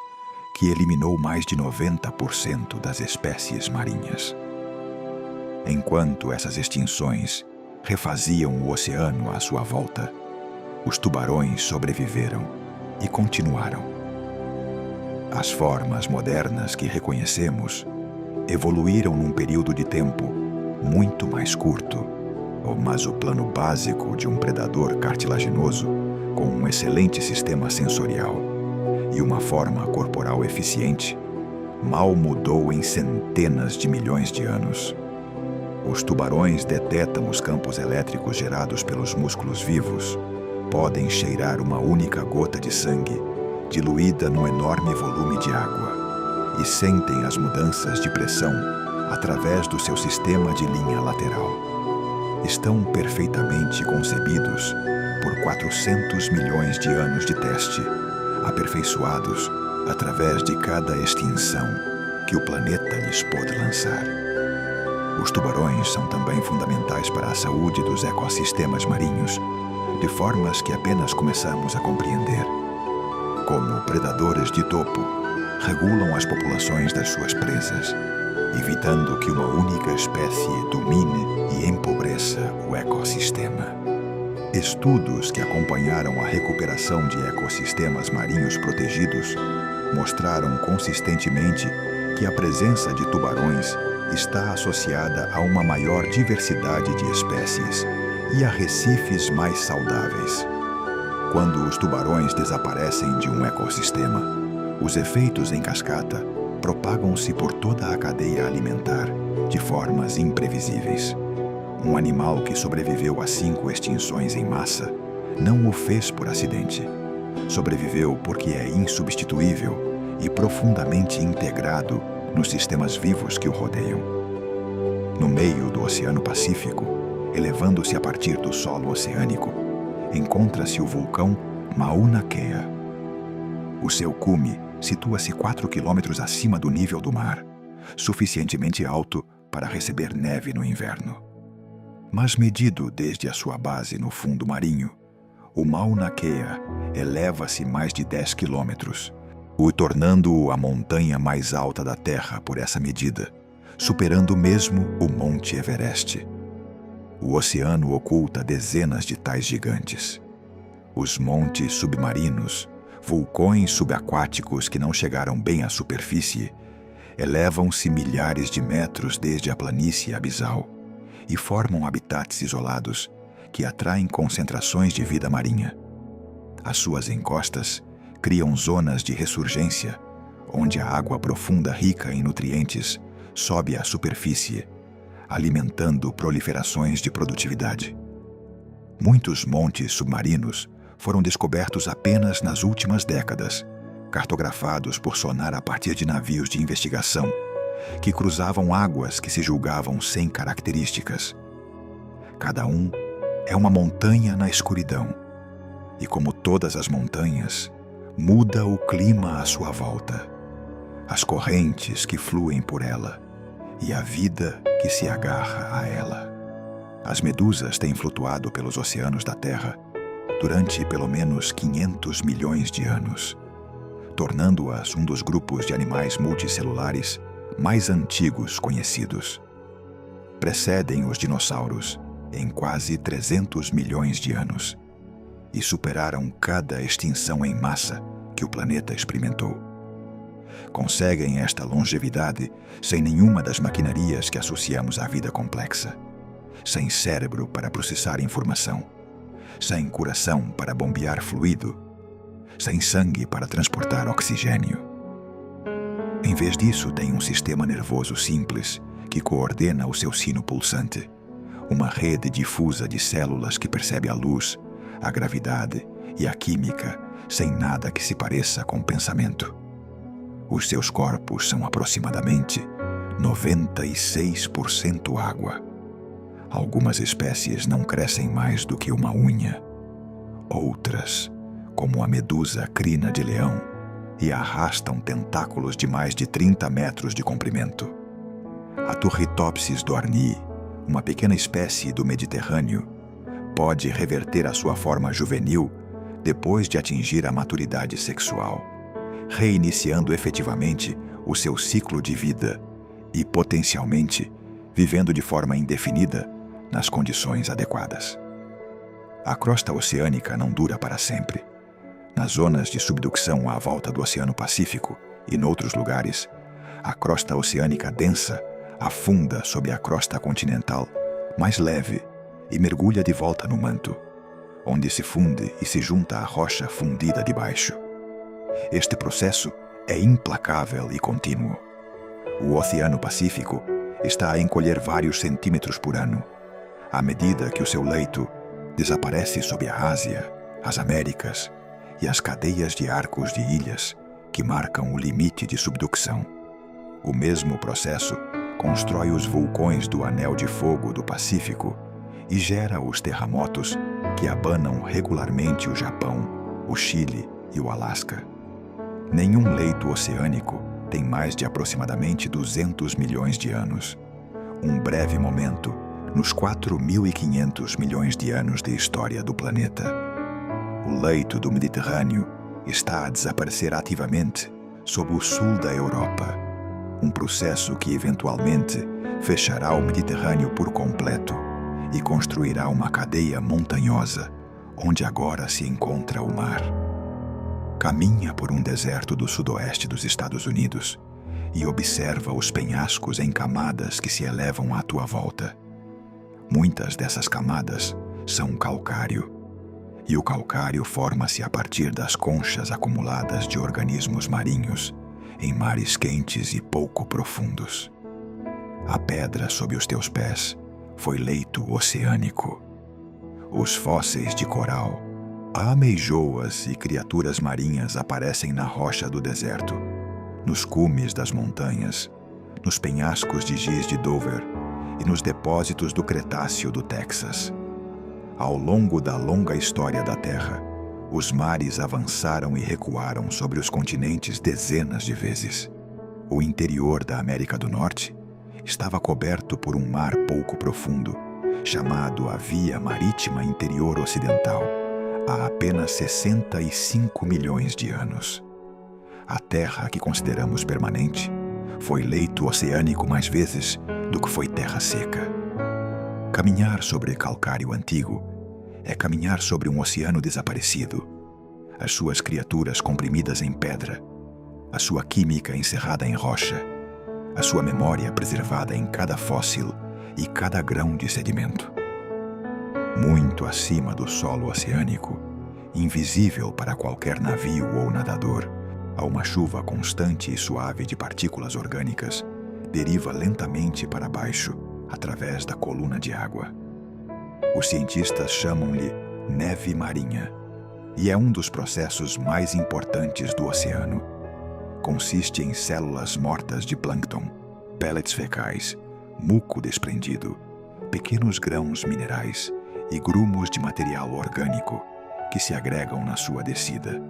que eliminou mais de 90% das espécies marinhas. Enquanto essas extinções refaziam o oceano à sua volta, os tubarões sobreviveram e continuaram. As formas modernas que reconhecemos evoluíram num período de tempo muito mais curto, mas o plano básico de um predador cartilaginoso com um excelente sistema sensorial e uma forma corporal eficiente mal mudou em centenas de milhões de anos. Os tubarões detectam os campos elétricos gerados pelos músculos vivos, podem cheirar uma única gota de sangue diluída num enorme volume de água e sentem as mudanças de pressão através do seu sistema de linha lateral. Estão perfeitamente concebidos por 400 milhões de anos de teste, aperfeiçoados através de cada extinção que o planeta lhes pôde lançar. Os tubarões são também fundamentais para a saúde dos ecossistemas marinhos, de formas que apenas começamos a compreender. Como predadores de topo, regulam as populações das suas presas, evitando que uma única espécie domine e empobreça o ecossistema. Estudos que acompanharam a recuperação de ecossistemas marinhos protegidos mostraram consistentemente que a presença de tubarões está associada a uma maior diversidade de espécies e a recifes mais saudáveis. Quando os tubarões desaparecem de um ecossistema, os efeitos em cascata propagam-se por toda a cadeia alimentar de formas imprevisíveis. Um animal que sobreviveu a 5 extinções em massa não o fez por acidente. Sobreviveu porque é insubstituível e profundamente integrado nos sistemas vivos que o rodeiam. No meio do Oceano Pacífico, elevando-se a partir do solo oceânico, encontra-se o vulcão Mauna Kea. O seu cume situa-se 4 quilômetros acima do nível do mar, suficientemente alto para receber neve no inverno. Mas medido desde a sua base no fundo marinho, o Mauna Kea eleva-se mais de 10 quilômetros, o tornando-o a montanha mais alta da Terra por essa medida, superando mesmo o Monte Everest. O oceano oculta dezenas de tais gigantes. Os montes submarinos, vulcões subaquáticos que não chegaram bem à superfície, elevam-se milhares de metros desde a planície abissal e formam habitats isolados que atraem concentrações de vida marinha. As suas encostas criam zonas de ressurgência, onde a água profunda rica em nutrientes sobe à superfície, alimentando proliferações de produtividade. Muitos montes submarinos foram descobertos apenas nas últimas décadas, cartografados por sonar a partir de navios de investigação que cruzavam águas que se julgavam sem características. Cada um é uma montanha na escuridão, e como todas as montanhas, muda o clima à sua volta, as correntes que fluem por ela e a vida que se agarra a ela. As medusas têm flutuado pelos oceanos da Terra durante pelo menos 500 milhões de anos, tornando-as um dos grupos de animais multicelulares mais antigos conhecidos. Precedem os dinossauros em quase 300 milhões de anos e superaram cada extinção em massa que o planeta experimentou. Conseguem esta longevidade sem nenhuma das maquinarias que associamos à vida complexa, sem cérebro para processar informação, sem coração para bombear fluido, sem sangue para transportar oxigênio. Em vez disso, tem um sistema nervoso simples que coordena o seu sino pulsante, uma rede difusa de células que percebe a luz, a gravidade e a química sem nada que se pareça com pensamento. Os seus corpos são aproximadamente 96% água. Algumas espécies não crescem mais do que uma unha. Outras, como a medusa crina de leão, e arrastam tentáculos de mais de 30 metros de comprimento. A Turritopsis dohrnii, uma pequena espécie do Mediterrâneo, pode reverter a sua forma juvenil depois de atingir a maturidade sexual, reiniciando efetivamente o seu ciclo de vida e, potencialmente, vivendo de forma indefinida nas condições adequadas. A crosta oceânica não dura para sempre. Nas zonas de subducção à volta do Oceano Pacífico e noutros lugares, a crosta oceânica densa afunda sob a crosta continental mais leve e mergulha de volta no manto, onde se funde e se junta à rocha fundida de baixo. Este processo é implacável e contínuo. O Oceano Pacífico está a encolher vários centímetros por ano, à medida que o seu leito desaparece sob a Ásia, as Américas e as cadeias de arcos de ilhas que marcam o limite de subducção. O mesmo processo constrói os vulcões do Anel de Fogo do Pacífico e gera os terremotos que abanam regularmente o Japão, o Chile e o Alasca. Nenhum leito oceânico tem mais de aproximadamente 200 milhões de anos, um breve momento nos 4.500 milhões de anos de história do planeta. O leito do Mediterrâneo está a desaparecer ativamente sob o sul da Europa, Um processo que eventualmente fechará o Mediterrâneo por completo e construirá uma cadeia montanhosa onde agora se encontra o mar. Caminha por um deserto do sudoeste dos Estados Unidos e observa os penhascos em camadas que se elevam à tua volta. Muitas dessas camadas são calcário, e o calcário forma-se a partir das conchas acumuladas de organismos marinhos em mares quentes e pouco profundos. A pedra sob os teus pés foi leito oceânico. Os fósseis de coral, ameijoas e criaturas marinhas aparecem na rocha do deserto, nos cumes das montanhas, nos penhascos de giz de Dover e nos depósitos do Cretáceo do Texas. Ao longo da longa história da Terra, os mares avançaram e recuaram sobre os continentes dezenas de vezes. O interior da América do Norte estava coberto por um mar pouco profundo, chamado a Via Marítima Interior Ocidental, há apenas 65 milhões de anos. A Terra que consideramos permanente foi leito oceânico mais vezes do que foi terra seca. Caminhar sobre calcário antigo é caminhar sobre um oceano desaparecido, as suas criaturas comprimidas em pedra, a sua química encerrada em rocha, a sua memória preservada em cada fóssil e cada grão de sedimento. Muito acima do solo oceânico, invisível para qualquer navio ou nadador, a uma chuva constante e suave de partículas orgânicas deriva lentamente para baixo através da coluna de água. Os cientistas chamam-lhe neve marinha e é um dos processos mais importantes do oceano. Consiste em células mortas de plâncton, pellets fecais, muco desprendido, pequenos grãos minerais e grumos de material orgânico que se agregam na sua descida.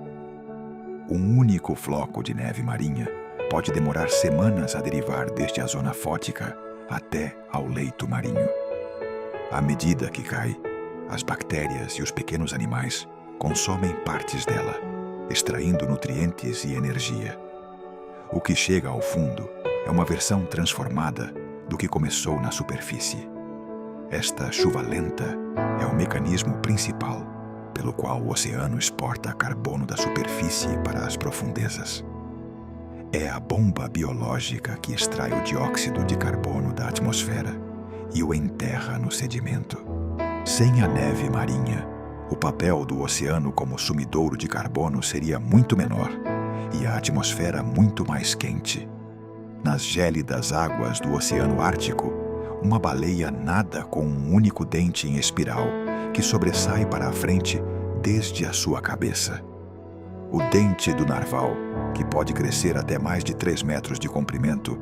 Um único floco de neve marinha pode demorar semanas a derivar desde a zona fótica até ao leito marinho. À medida que cai, as bactérias e os pequenos animais consomem partes dela, extraindo nutrientes e energia. O que chega ao fundo é uma versão transformada do que começou na superfície. Esta chuva lenta é o mecanismo principal pelo qual o oceano exporta carbono da superfície para as profundezas. É a bomba biológica que extrai o dióxido de carbono da atmosfera e o enterra no sedimento. Sem a neve marinha, o papel do oceano como sumidouro de carbono seria muito menor e a atmosfera muito mais quente. Nas gélidas águas do Oceano Ártico, uma baleia nada com um único dente em espiral que sobressai para a frente desde a sua cabeça. O dente do narval, que pode crescer até mais de 3 metros de comprimento,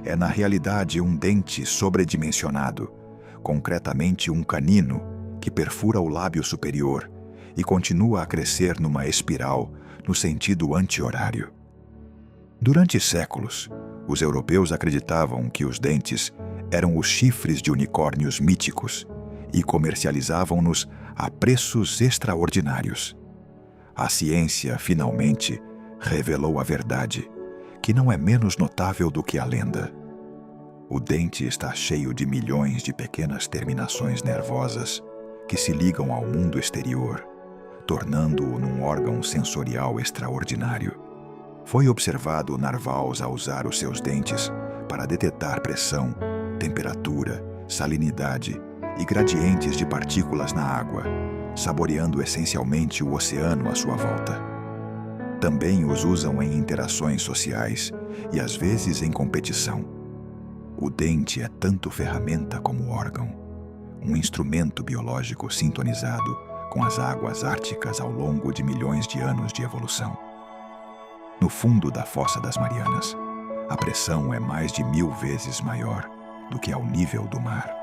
é na realidade um dente sobredimensionado, concretamente um canino que perfura o lábio superior e continua a crescer numa espiral no sentido anti-horário. Durante séculos, os europeus acreditavam que os dentes eram os chifres de unicórnios míticos e comercializavam-nos a preços extraordinários. A ciência, finalmente, revelou a verdade, que não é menos notável do que a lenda. O dente está cheio de milhões de pequenas terminações nervosas que se ligam ao mundo exterior, tornando-o num órgão sensorial extraordinário. Foi observado narvals a usar os seus dentes para detectar pressão, temperatura, salinidade e gradientes de partículas na água, saboreando essencialmente o oceano à sua volta. Também os usam em interações sociais e às vezes em competição. O dente é tanto ferramenta como órgão, um instrumento biológico sintonizado com as águas árticas ao longo de milhões de anos de evolução. No fundo da Fossa das Marianas, a pressão é mais de 1000 vezes maior do que ao nível do mar.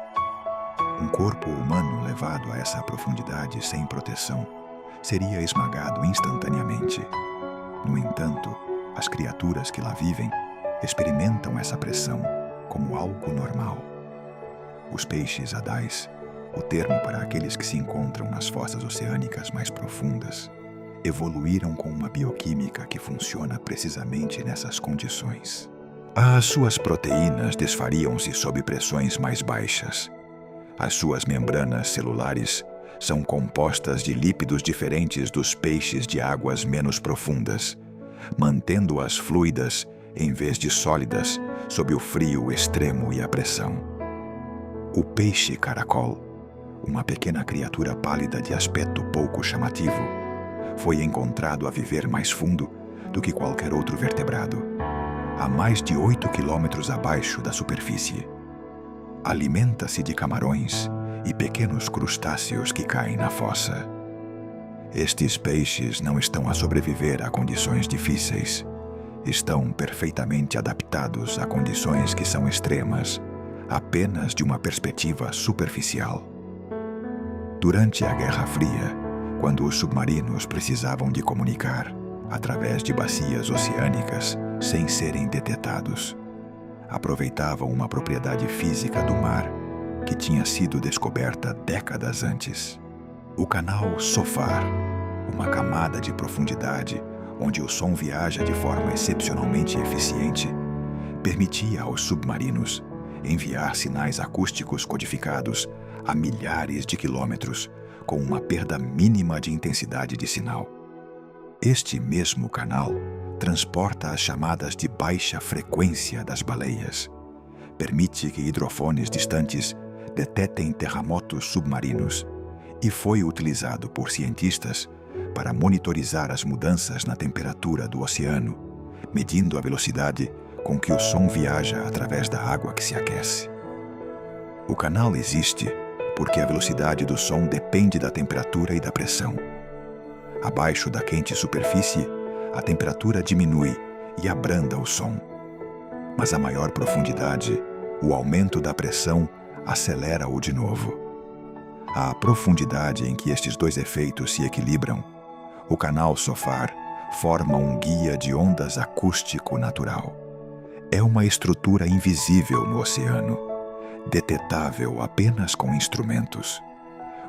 Um corpo humano levado a essa profundidade sem proteção seria esmagado instantaneamente. No entanto, as criaturas que lá vivem experimentam essa pressão como algo normal. Os peixes adais, o termo para aqueles que se encontram nas fossas oceânicas mais profundas, evoluíram com uma bioquímica que funciona precisamente nessas condições. As suas proteínas desfariam-se sob pressões mais baixas. As suas membranas celulares são compostas de lípidos diferentes dos peixes de águas menos profundas, mantendo-as fluidas em vez de sólidas sob o frio extremo e a pressão. O peixe caracol, uma pequena criatura pálida de aspecto pouco chamativo, foi encontrado a viver mais fundo do que qualquer outro vertebrado, a mais de 8 quilômetros abaixo da superfície. Alimenta-se de camarões e pequenos crustáceos que caem na fossa. Estes peixes não estão a sobreviver a condições difíceis. Estão perfeitamente adaptados a condições que são extremas, apenas de uma perspectiva superficial. Durante a Guerra Fria, quando os submarinos precisavam de comunicar através de bacias oceânicas sem serem detectados, aproveitavam uma propriedade física do mar que tinha sido descoberta décadas antes. O canal SOFAR, uma camada de profundidade onde o som viaja de forma excepcionalmente eficiente, permitia aos submarinos enviar sinais acústicos codificados a milhares de quilômetros com uma perda mínima de intensidade de sinal. Este mesmo canal transporta as chamadas de baixa frequência das baleias, permite que hidrofones distantes detetem terremotos submarinos e foi utilizado por cientistas para monitorizar as mudanças na temperatura do oceano, medindo a velocidade com que o som viaja através da água que se aquece. O canal existe porque a velocidade do som depende da temperatura e da pressão. Abaixo da quente superfície, a temperatura diminui e abranda o som. Mas a maior profundidade, o aumento da pressão acelera-o de novo. À profundidade em que estes dois efeitos se equilibram, o canal SOFAR forma um guia de ondas acústico natural. É uma estrutura invisível no oceano, detetável apenas com instrumentos,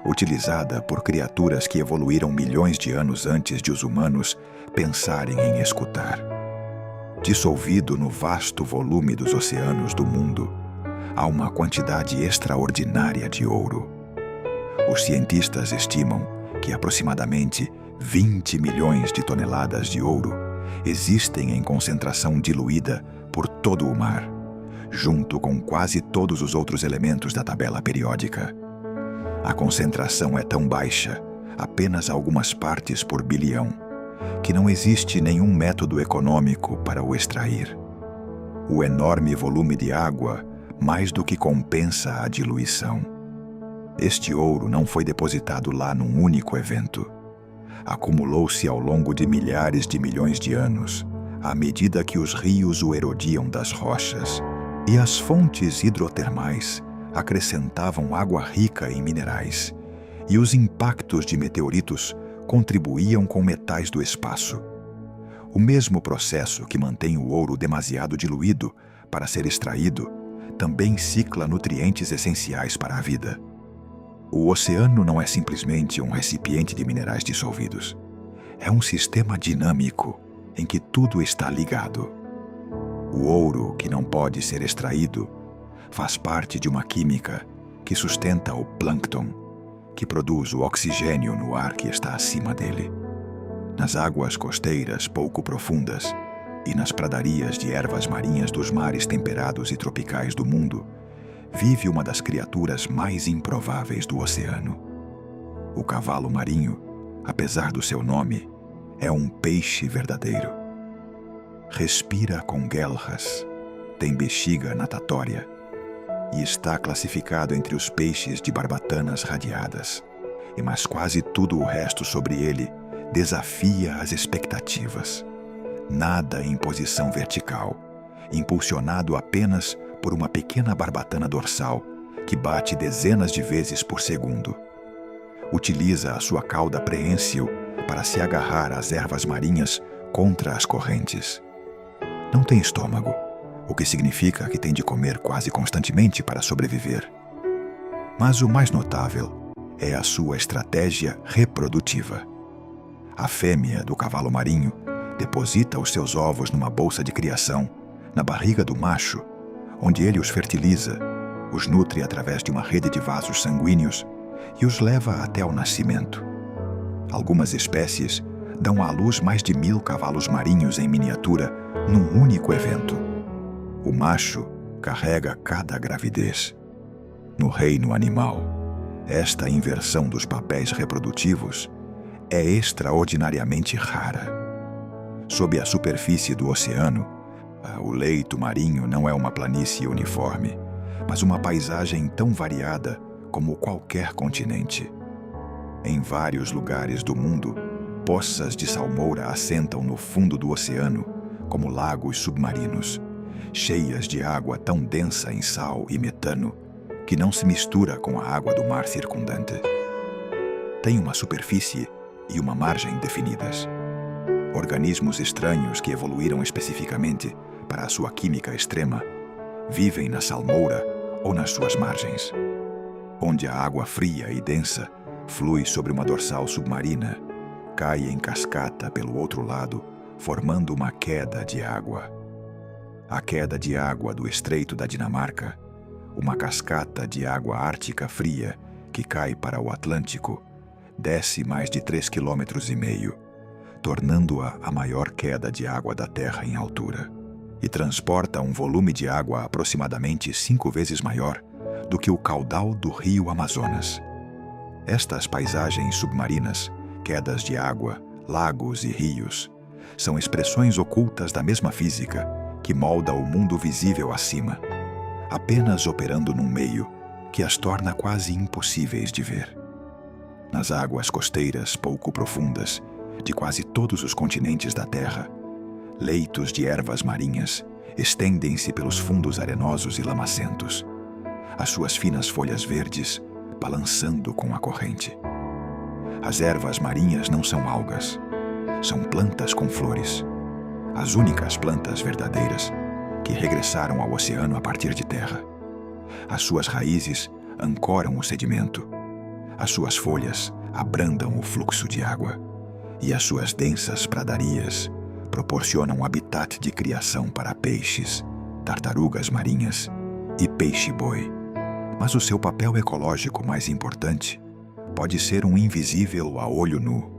utilizada por criaturas que evoluíram milhões de anos antes de os humanos pensarem em escutar. Dissolvido no vasto volume dos oceanos do mundo, há uma quantidade extraordinária de ouro. Os cientistas estimam que aproximadamente 20 milhões de toneladas de ouro existem em concentração diluída por todo o mar, junto com quase todos os outros elementos da tabela periódica. A concentração é tão baixa, apenas algumas partes por bilhão, que não existe nenhum método econômico para o extrair. O enorme volume de água mais do que compensa a diluição. Este ouro não foi depositado lá num único evento. Acumulou-se ao longo de milhares de milhões de anos, à medida que os rios o erodiam das rochas, e as fontes hidrotermais acrescentavam água rica em minerais, e os impactos de meteoritos contribuíam com metais do espaço. O mesmo processo que mantém o ouro demasiado diluído para ser extraído também cicla nutrientes essenciais para a vida. O oceano não é simplesmente um recipiente de minerais dissolvidos. É um sistema dinâmico em que tudo está ligado. O ouro, que não pode ser extraído, faz parte de uma química que sustenta o plâncton, que produz o oxigênio no ar que está acima dele. Nas águas costeiras pouco profundas e nas pradarias de ervas marinhas dos mares temperados e tropicais do mundo, vive uma das criaturas mais improváveis do oceano. O cavalo marinho, apesar do seu nome, é um peixe verdadeiro. Respira com guelras, tem bexiga natatória e está classificado entre os peixes de barbatanas radiadas. Mas quase tudo o resto sobre ele desafia as expectativas. Nada em posição vertical, impulsionado apenas por uma pequena barbatana dorsal que bate dezenas de vezes por segundo. Utiliza a sua cauda preensil para se agarrar às ervas marinhas contra as correntes. Não tem estômago, o que significa que tem de comer quase constantemente para sobreviver. Mas o mais notável é a sua estratégia reprodutiva. A fêmea do cavalo marinho deposita os seus ovos numa bolsa de criação na barriga do macho, onde ele os fertiliza, os nutre através de uma rede de vasos sanguíneos e os leva até ao nascimento. Algumas espécies dão à luz mais de 1000 cavalos marinhos em miniatura num único evento. O macho carrega cada gravidez. No reino animal, esta inversão dos papéis reprodutivos é extraordinariamente rara. Sob a superfície do oceano, o leito marinho não é uma planície uniforme, mas uma paisagem tão variada como qualquer continente. Em vários lugares do mundo, poças de salmoura assentam no fundo do oceano como lagos submarinos, cheias de água tão densa em sal e metano que não se mistura com a água do mar circundante. Tem uma superfície e uma margem definidas. Organismos estranhos que evoluíram especificamente para a sua química extrema vivem na salmoura ou nas suas margens, onde a água fria e densa flui sobre uma dorsal submarina, cai em cascata pelo outro lado, formando uma queda de água. A queda de água do Estreito da Dinamarca, uma cascata de água ártica fria que cai para o Atlântico, desce mais de 3,5 km, tornando-a a maior queda de água da Terra em altura, e transporta um volume de água aproximadamente 5 vezes maior do que o caudal do rio Amazonas. Estas paisagens submarinas, quedas de água, lagos e rios, são expressões ocultas da mesma física que molda o mundo visível acima, apenas operando num meio que as torna quase impossíveis de ver. Nas águas costeiras pouco profundas de quase todos os continentes da Terra, leitos de ervas marinhas estendem-se pelos fundos arenosos e lamacentos, as suas finas folhas verdes balançando com a corrente. As ervas marinhas não são algas, são plantas com flores, as únicas plantas verdadeiras que regressaram ao oceano a partir de terra. As suas raízes ancoram o sedimento, as suas folhas abrandam o fluxo de água e as suas densas pradarias proporcionam habitat de criação para peixes, tartarugas marinhas e peixe-boi. Mas o seu papel ecológico mais importante pode ser um invisível a olho nu.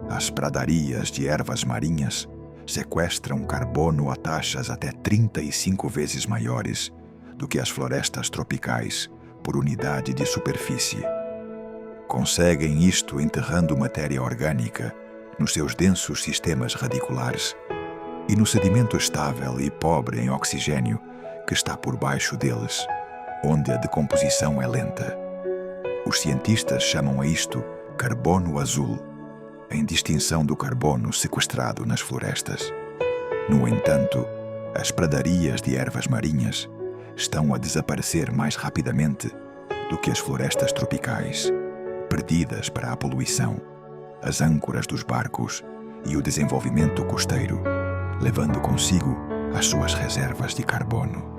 As pradarias de ervas marinhas sequestram carbono a taxas até 35 vezes maiores do que as florestas tropicais por unidade de superfície. Conseguem isto enterrando matéria orgânica nos seus densos sistemas radiculares e no sedimento estável e pobre em oxigênio que está por baixo deles, onde a decomposição é lenta. Os cientistas chamam a isto carbono azul, em distinção do carbono sequestrado nas florestas. No entanto, as pradarias de ervas marinhas estão a desaparecer mais rapidamente do que as florestas tropicais, perdidas para a poluição, as âncoras dos barcos e o desenvolvimento costeiro, levando consigo as suas reservas de carbono.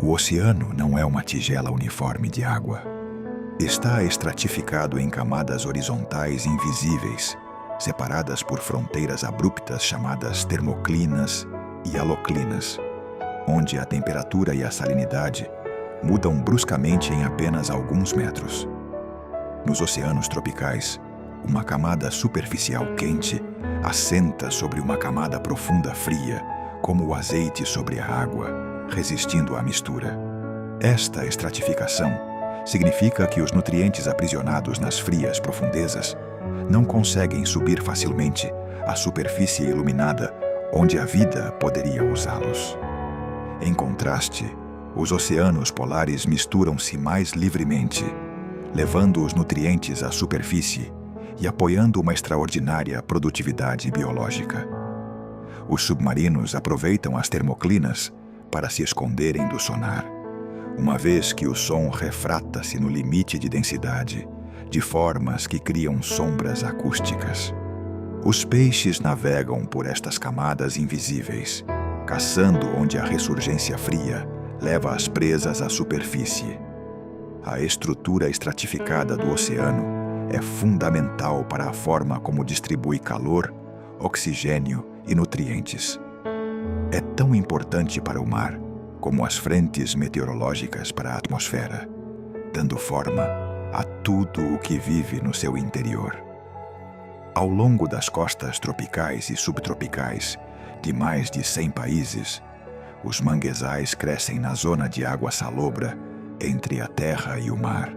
O oceano não é uma tigela uniforme de água. Está estratificado em camadas horizontais invisíveis, separadas por fronteiras abruptas chamadas termoclinas e haloclinas, onde a temperatura e a salinidade mudam bruscamente em apenas alguns metros. Nos oceanos tropicais, uma camada superficial quente assenta sobre uma camada profunda fria, como o azeite sobre a água, resistindo à mistura. Esta estratificação significa que os nutrientes aprisionados nas frias profundezas não conseguem subir facilmente à superfície iluminada onde a vida poderia usá-los. Em contraste, os oceanos polares misturam-se mais livremente, levando os nutrientes à superfície e apoiando uma extraordinária produtividade biológica. Os submarinos aproveitam as termoclinas para se esconderem do sonar, uma vez que o som refrata-se no limite de densidade, de formas que criam sombras acústicas. Os peixes navegam por estas camadas invisíveis, caçando onde a ressurgência fria leva as presas à superfície. A estrutura estratificada do oceano é fundamental para a forma como distribui calor, oxigênio e nutrientes. é tão importante para o mar como as frentes meteorológicas para a atmosfera, dando forma a tudo o que vive no seu interior. Ao longo das costas tropicais e subtropicais de mais de 100 países, os manguezais crescem na zona de água salobra entre a terra e o mar.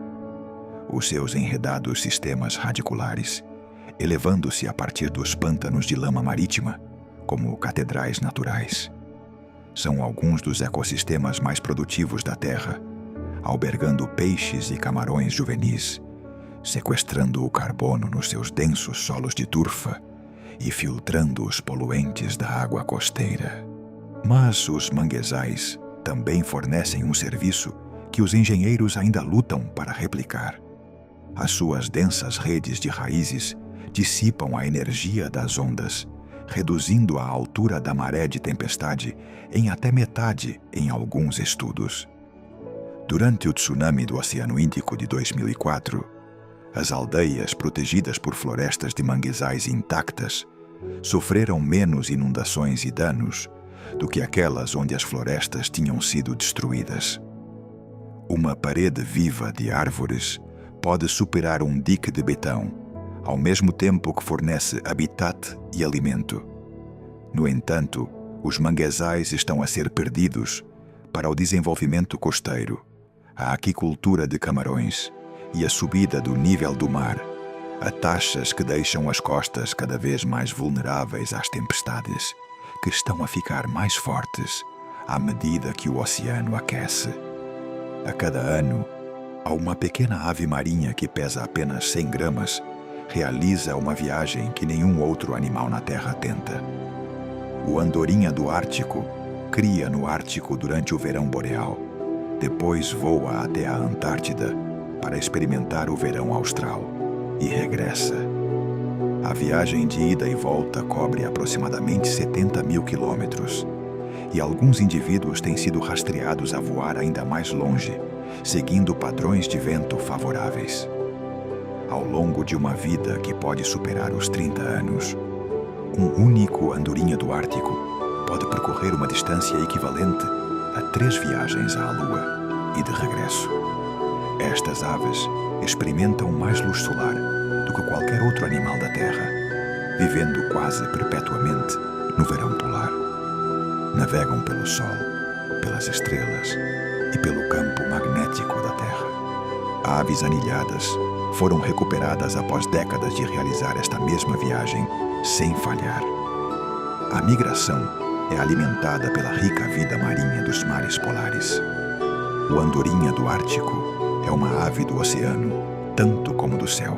Os seus enredados sistemas radiculares, elevando-se a partir dos pântanos de lama marítima, como catedrais naturais, são alguns dos ecossistemas mais produtivos da Terra, albergando peixes e camarões juvenis, sequestrando o carbono nos seus densos solos de turfa e filtrando os poluentes da água costeira. Mas os manguezais também fornecem um serviço que os engenheiros ainda lutam para replicar. As suas densas redes de raízes dissipam a energia das ondas, reduzindo a altura da maré de tempestade em até metade em alguns estudos. Durante o tsunami do Oceano Índico de 2004, as aldeias protegidas por florestas de manguezais intactas sofreram menos inundações e danos do que aquelas onde as florestas tinham sido destruídas. Uma parede viva de árvores pode superar um dique de betão, ao mesmo tempo que fornece habitat e alimento. No entanto, os manguezais estão a ser perdidos para o desenvolvimento costeiro, a aquicultura de camarões e a subida do nível do mar, a taxas que deixam as costas cada vez mais vulneráveis às tempestades, que estão a ficar mais fortes à medida que o oceano aquece. A cada ano, há uma pequena ave marinha que pesa apenas 100 gramas realiza uma viagem que nenhum outro animal na Terra tenta. O andorinha do Ártico cria no Ártico durante o verão boreal, depois voa até a Antártida para experimentar o verão austral e regressa. A viagem de ida e volta cobre aproximadamente 70 mil quilômetros, e alguns indivíduos têm sido rastreados a voar ainda mais longe, seguindo padrões de vento favoráveis. Ao longo de uma vida que pode superar os 30 anos, um único andorinha do Ártico pode percorrer uma distância equivalente a 3 viagens à Lua e de regresso. Estas aves experimentam mais luz solar do que qualquer outro animal da Terra, vivendo quase perpetuamente no verão polar. Navegam pelo Sol, pelas estrelas e pelo campo magnético da Terra. Aves anilhadas foram recuperadas após décadas de realizar esta mesma viagem sem falhar. A migração é alimentada pela rica vida marinha dos mares polares. O andorinha do Ártico é uma ave do oceano, tanto como do céu,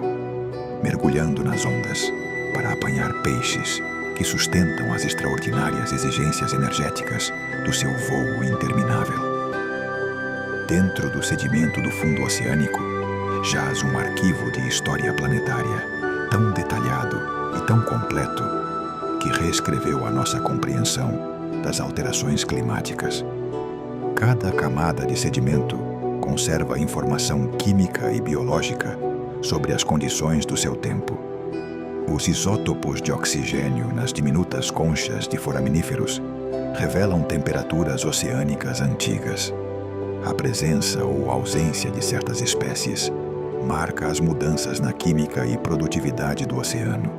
mergulhando nas ondas para apanhar peixes que sustentam as extraordinárias exigências energéticas do seu voo interminável. Dentro do sedimento do fundo oceânico, jaz um arquivo de história planetária tão detalhado e tão completo que reescreveu a nossa compreensão das alterações climáticas. Cada camada de sedimento conserva informação química e biológica sobre as condições do seu tempo. Os isótopos de oxigênio nas diminutas conchas de foraminíferos revelam temperaturas oceânicas antigas. A presença ou ausência de certas espécies marca as mudanças na química e produtividade do oceano.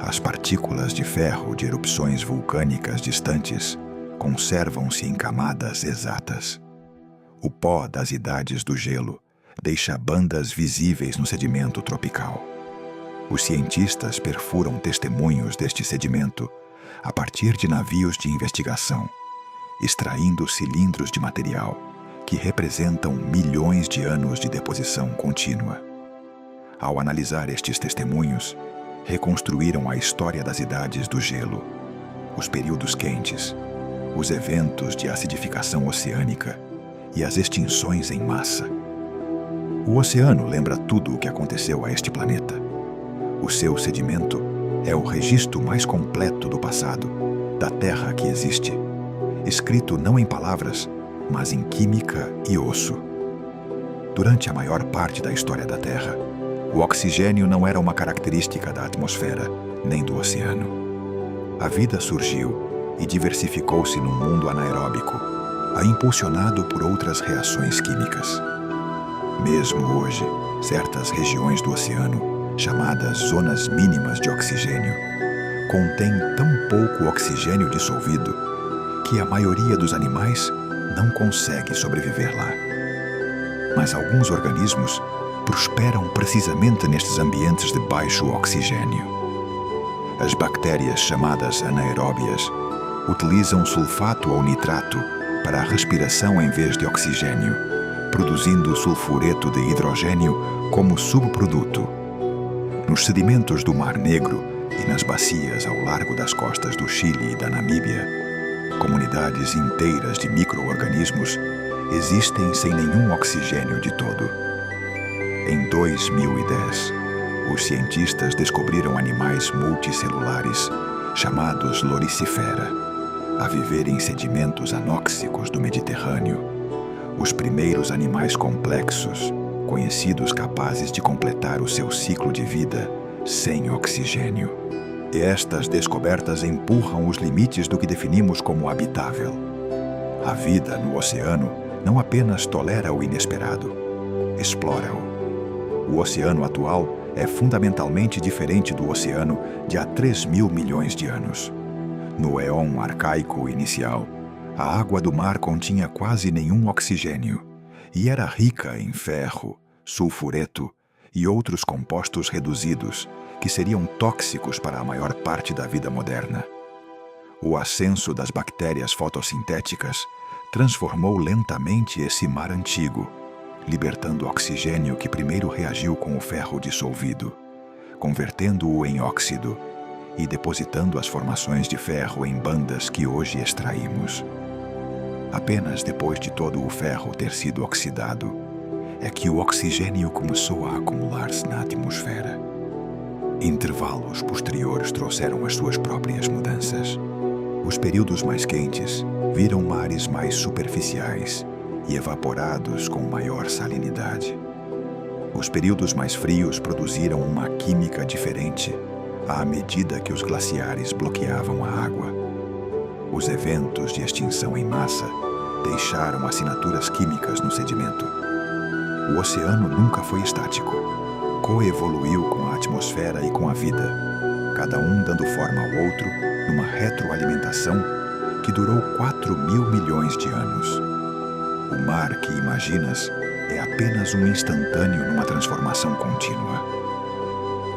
As partículas de ferro de erupções vulcânicas distantes conservam-se em camadas exatas. O pó das idades do gelo deixa bandas visíveis no sedimento tropical. Os cientistas perfuram testemunhos deste sedimento a partir de navios de investigação, extraindo cilindros de material que representam milhões de anos de deposição contínua. Ao analisar estes testemunhos, reconstruíram a história das idades do gelo, os períodos quentes, os eventos de acidificação oceânica e as extinções em massa. O oceano lembra tudo o que aconteceu a este planeta. O seu sedimento é o registro mais completo do passado, da Terra que existe, escrito não em palavras, mas em química e osso. Durante a maior parte da história da Terra, o oxigênio não era uma característica da atmosfera, nem do oceano. A vida surgiu e diversificou-se num mundo anaeróbico, impulsionado por outras reações químicas. Mesmo hoje, certas regiões do oceano, chamadas zonas mínimas de oxigênio, contêm tão pouco oxigênio dissolvido que a maioria dos animais não consegue sobreviver lá. Mas alguns organismos prosperam precisamente nestes ambientes de baixo oxigênio. As bactérias chamadas anaeróbias utilizam sulfato ou nitrato para a respiração em vez de oxigênio, produzindo sulfureto de hidrogênio como subproduto. Nos sedimentos do Mar Negro e nas bacias ao largo das costas do Chile e da Namíbia, comunidades inteiras de micro-organismos existem sem nenhum oxigênio de todo. Em 2010, os cientistas descobriram animais multicelulares, chamados loricifera, a viver em sedimentos anóxicos do Mediterrâneo, os primeiros animais complexos, conhecidos capazes de completar o seu ciclo de vida sem oxigênio. E estas descobertas empurram os limites do que definimos como habitável. A vida no oceano não apenas tolera o inesperado, explora-o. O oceano atual é fundamentalmente diferente do oceano de há 3.000 milhões de anos. No éon arcaico inicial, a água do mar continha quase nenhum oxigênio e era rica em ferro, sulfureto e outros compostos reduzidos que seriam tóxicos para a maior parte da vida moderna. O ascenso das bactérias fotossintéticas transformou lentamente esse mar antigo, libertando oxigênio que primeiro reagiu com o ferro dissolvido, convertendo-o em óxido e depositando as formações de ferro em bandas que hoje extraímos. Apenas depois de todo o ferro ter sido oxidado, é que o oxigênio começou a acumular-se na atmosfera. Intervalos posteriores trouxeram as suas próprias mudanças. Os períodos mais quentes viram mares mais superficiais e evaporados com maior salinidade. Os períodos mais frios produziram uma química diferente à medida que os glaciares bloqueavam a água. Os eventos de extinção em massa deixaram assinaturas químicas no sedimento. O oceano nunca foi estático. Coevoluiu com a atmosfera e com a vida, cada um dando forma ao outro numa retroalimentação que durou 4.000 milhões de anos. O mar que imaginas é apenas um instantâneo numa transformação contínua.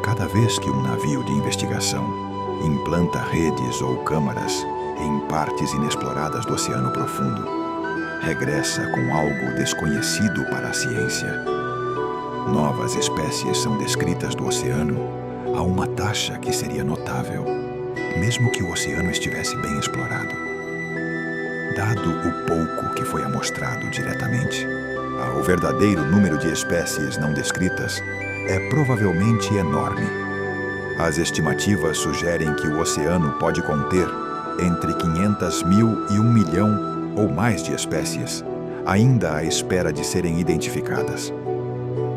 Cada vez que um navio de investigação implanta redes ou câmaras em partes inexploradas do oceano profundo, regressa com algo desconhecido para a ciência. Novas espécies são descritas do oceano a uma taxa que seria notável, mesmo que o oceano estivesse bem explorado. Dado o pouco que foi amostrado diretamente, o verdadeiro número de espécies não descritas é provavelmente enorme. As estimativas sugerem que o oceano pode conter entre 500.000 e 1 milhão ou mais de espécies, ainda à espera de serem identificadas.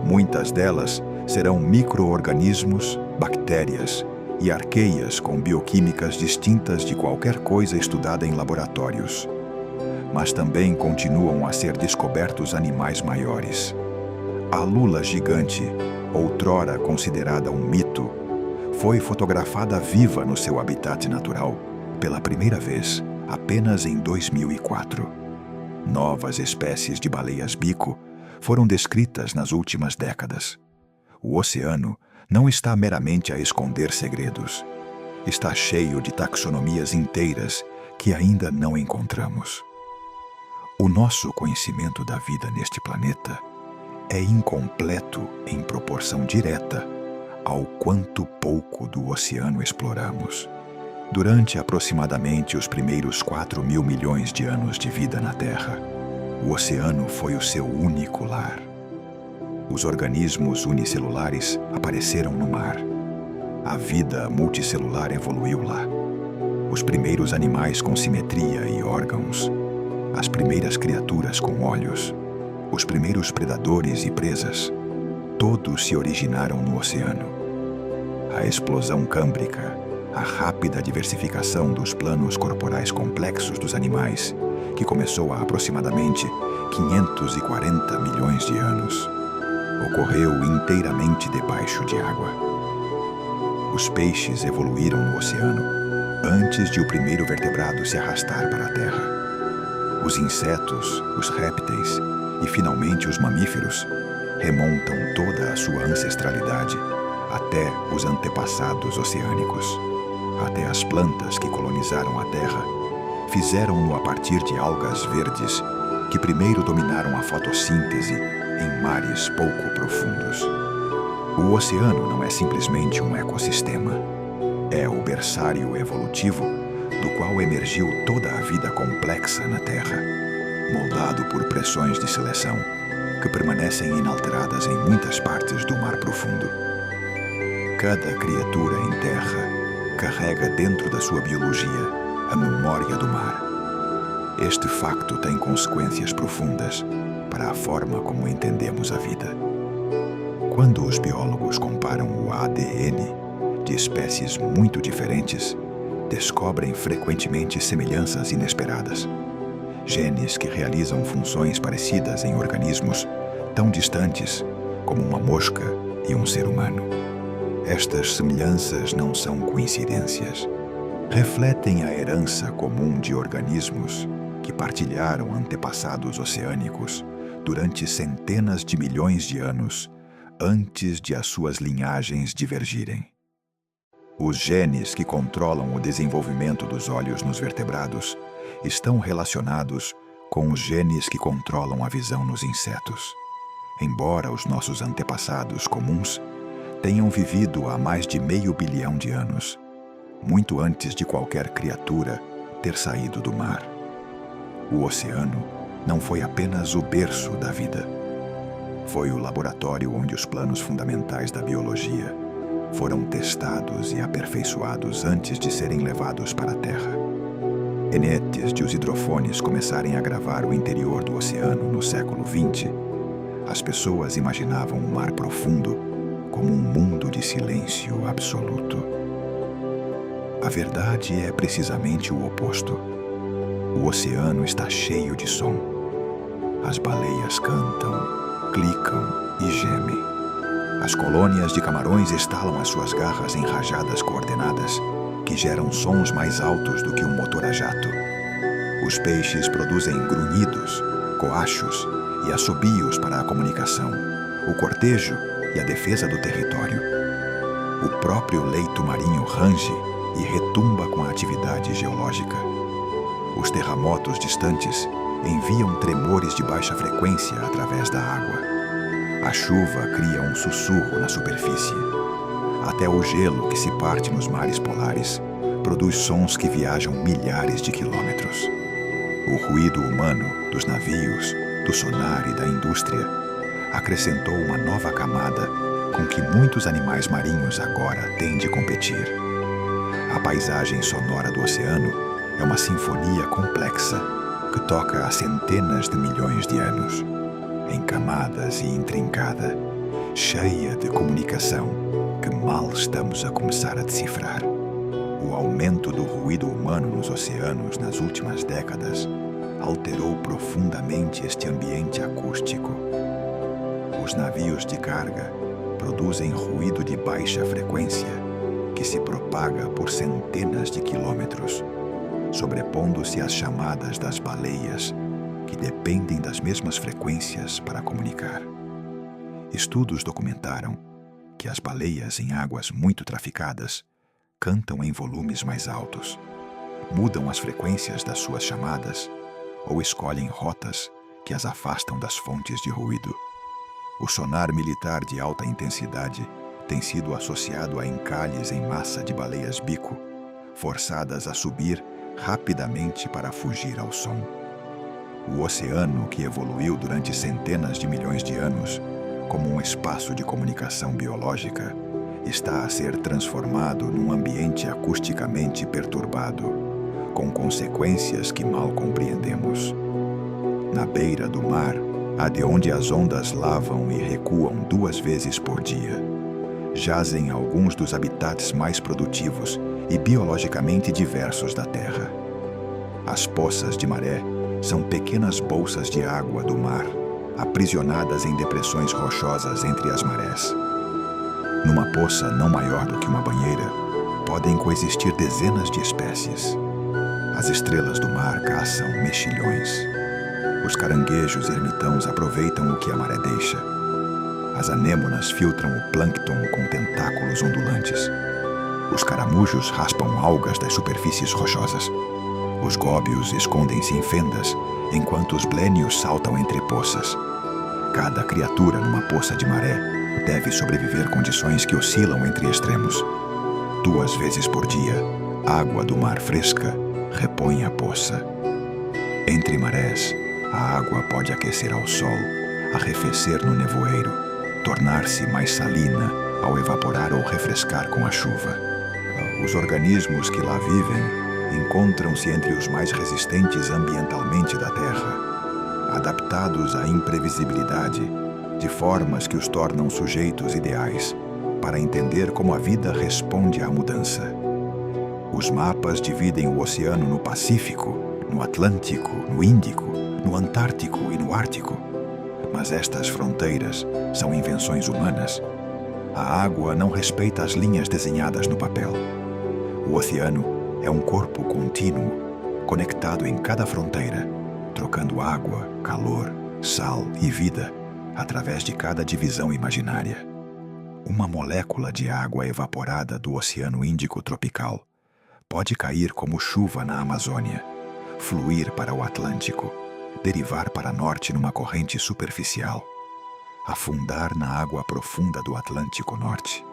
Muitas delas serão micro-organismos, bactérias e arqueias com bioquímicas distintas de qualquer coisa estudada em laboratórios. Mas também continuam a ser descobertos animais maiores. A lula gigante, outrora considerada um mito, foi fotografada viva no seu habitat natural pela primeira vez apenas em 2004. Novas espécies de baleias-bico foram descritas nas últimas décadas. O oceano não está meramente a esconder segredos. Está cheio de taxonomias inteiras que ainda não encontramos. O nosso conhecimento da vida neste planeta é incompleto em proporção direta ao quanto pouco do oceano exploramos. Durante aproximadamente os primeiros 4.000 milhões de anos de vida na Terra, o oceano foi o seu único lar. Os organismos unicelulares apareceram no mar. A vida multicelular evoluiu lá. Os primeiros animais com simetria e órgãos, as primeiras criaturas com olhos, os primeiros predadores e presas, todos se originaram no oceano. A explosão câmbrica, a rápida diversificação dos planos corporais complexos dos animais, que começou há aproximadamente 540 milhões de anos, ocorreu inteiramente debaixo de água. Os peixes evoluíram no oceano antes de o primeiro vertebrado se arrastar para a terra. Os insetos, os répteis e, finalmente, os mamíferos remontam toda a sua ancestralidade até os antepassados oceânicos. Até as plantas que colonizaram a Terra fizeram-no a partir de algas verdes que primeiro dominaram a fotossíntese em mares pouco profundos. O oceano não é simplesmente um ecossistema. É o berçário evolutivo do qual emergiu toda a vida complexa na Terra, moldado por pressões de seleção que permanecem inalteradas em muitas partes do mar profundo. Cada criatura em terra carrega dentro da sua biologia a memória do mar. Este facto tem consequências profundas para a forma como entendemos a vida. Quando os biólogos comparam o ADN de espécies muito diferentes, descobrem frequentemente semelhanças inesperadas. Genes que realizam funções parecidas em organismos tão distantes como uma mosca e um ser humano. Estas semelhanças não são coincidências. Refletem a herança comum de organismos que partilharam antepassados oceânicos durante centenas de milhões de anos antes de as suas linhagens divergirem. Os genes que controlam o desenvolvimento dos olhos nos vertebrados estão relacionados com os genes que controlam a visão nos insetos. Embora os nossos antepassados comuns tenham vivido há mais de 500 milhões de anos, muito antes de qualquer criatura ter saído do mar. O oceano não foi apenas o berço da vida. Foi o laboratório onde os planos fundamentais da biologia foram testados e aperfeiçoados antes de serem levados para a Terra. E antes de os hidrofones começarem a gravar o interior do oceano no século XX, as pessoas imaginavam o mar profundo como um mundo de silêncio absoluto. A verdade é precisamente o oposto. O oceano está cheio de som. As baleias cantam, clicam e gemem. As colônias de camarões estalam as suas garras em rajadas coordenadas que geram sons mais altos do que um motor a jato. Os peixes produzem grunhidos, coachos e assobios para a comunicação, o cortejo e a defesa do território. O próprio leito marinho range e retumba com a atividade geológica. Os terremotos distantes enviam tremores de baixa frequência através da água. A chuva cria um sussurro na superfície. Até o gelo que se parte nos mares polares produz sons que viajam milhares de quilômetros. O ruído humano dos navios, do sonar e da indústria acrescentou uma nova camada com que muitos animais marinhos agora têm de competir. A paisagem sonora do oceano é uma sinfonia complexa que toca há centenas de milhões de anos, encamadas e intrincada, cheia de comunicação que mal estamos a começar a decifrar. O aumento do ruído humano nos oceanos nas últimas décadas alterou profundamente este ambiente acústico. Os navios de carga produzem ruído de baixa frequência que se propaga por centenas de quilômetros, sobrepondo-se às chamadas das baleias, que dependem das mesmas frequências para comunicar. Estudos documentaram que as baleias em águas muito traficadas cantam em volumes mais altos, mudam as frequências das suas chamadas ou escolhem rotas que as afastam das fontes de ruído. O sonar militar de alta intensidade tem sido associado a encalhes em massa de baleias-bico, forçadas a subir rapidamente para fugir ao som. O oceano, que evoluiu durante centenas de milhões de anos como um espaço de comunicação biológica, está a ser transformado num ambiente acusticamente perturbado, com consequências que mal compreendemos. Na beira do mar, de onde as ondas lavam e recuam 2 vezes por dia, jazem alguns dos habitats mais produtivos e biologicamente diversos da Terra. As poças de maré são pequenas bolsas de água do mar, aprisionadas em depressões rochosas entre as marés. Numa poça não maior do que uma banheira, podem coexistir dezenas de espécies. As estrelas do mar caçam mexilhões. Os caranguejos ermitãos aproveitam o que a maré deixa. As anêmonas filtram o plâncton com tentáculos ondulantes. Os caramujos raspam algas das superfícies rochosas. Os góbios escondem-se em fendas, enquanto os blênios saltam entre poças. Cada criatura numa poça de maré deve sobreviver condições que oscilam entre extremos. 2 vezes por dia, água do mar fresca repõe a poça. Entre marés, a água pode aquecer ao sol, arrefecer no nevoeiro, tornar-se mais salina ao evaporar ou refrescar com a chuva. Os organismos que lá vivem encontram-se entre os mais resistentes ambientalmente da Terra, adaptados à imprevisibilidade, de formas que os tornam sujeitos ideais para entender como a vida responde à mudança. Os mapas dividem o oceano no Pacífico, no Atlântico, no Índico, no Antártico e no Ártico. Mas estas fronteiras são invenções humanas. A água não respeita as linhas desenhadas no papel. O oceano é um corpo contínuo, conectado em cada fronteira, trocando água, calor, sal e vida através de cada divisão imaginária. Uma molécula de água evaporada do Oceano Índico tropical pode cair como chuva na Amazônia, fluir para o Atlântico, derivar para norte numa corrente superficial, afundar na água profunda do Atlântico Norte,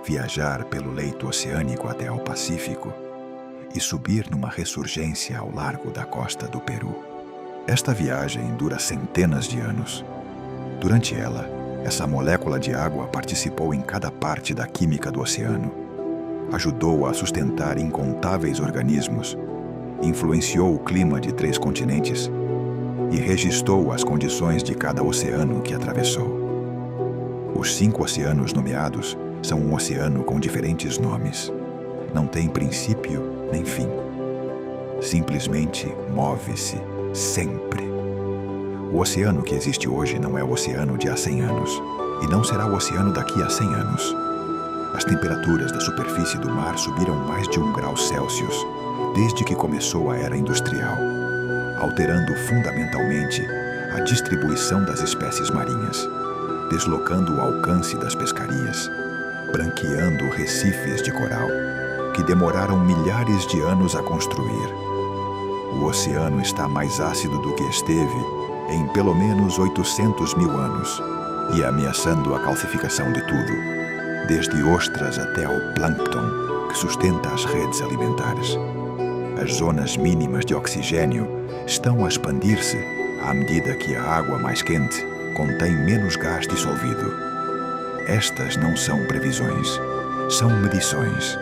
viajar pelo leito oceânico até ao Pacífico e subir numa ressurgência ao largo da costa do Peru. Esta viagem dura centenas de anos. Durante ela, essa molécula de água participou em cada parte da química do oceano, ajudou a sustentar incontáveis organismos, influenciou o clima de 3 continentes e registrou as condições de cada oceano que atravessou. Os 5 oceanos nomeados são um oceano com diferentes nomes. Não tem princípio nem fim. Simplesmente move-se sempre. O oceano que existe hoje não é o oceano de há 100 anos, e não será o oceano daqui a 100 anos. As temperaturas da superfície do mar subiram mais de 1 grau Celsius desde que começou a era industrial, alterando fundamentalmente a distribuição das espécies marinhas, deslocando o alcance das pescarias, branqueando recifes de coral que demoraram milhares de anos a construir. O oceano está mais ácido do que esteve em pelo menos 800 mil anos e ameaçando a calcificação de tudo, desde ostras até ao plâncton que sustenta as redes alimentares. As zonas mínimas de oxigênio estão a expandir-se à medida que a água mais quente contém menos gás dissolvido. Estas não são previsões, são medições.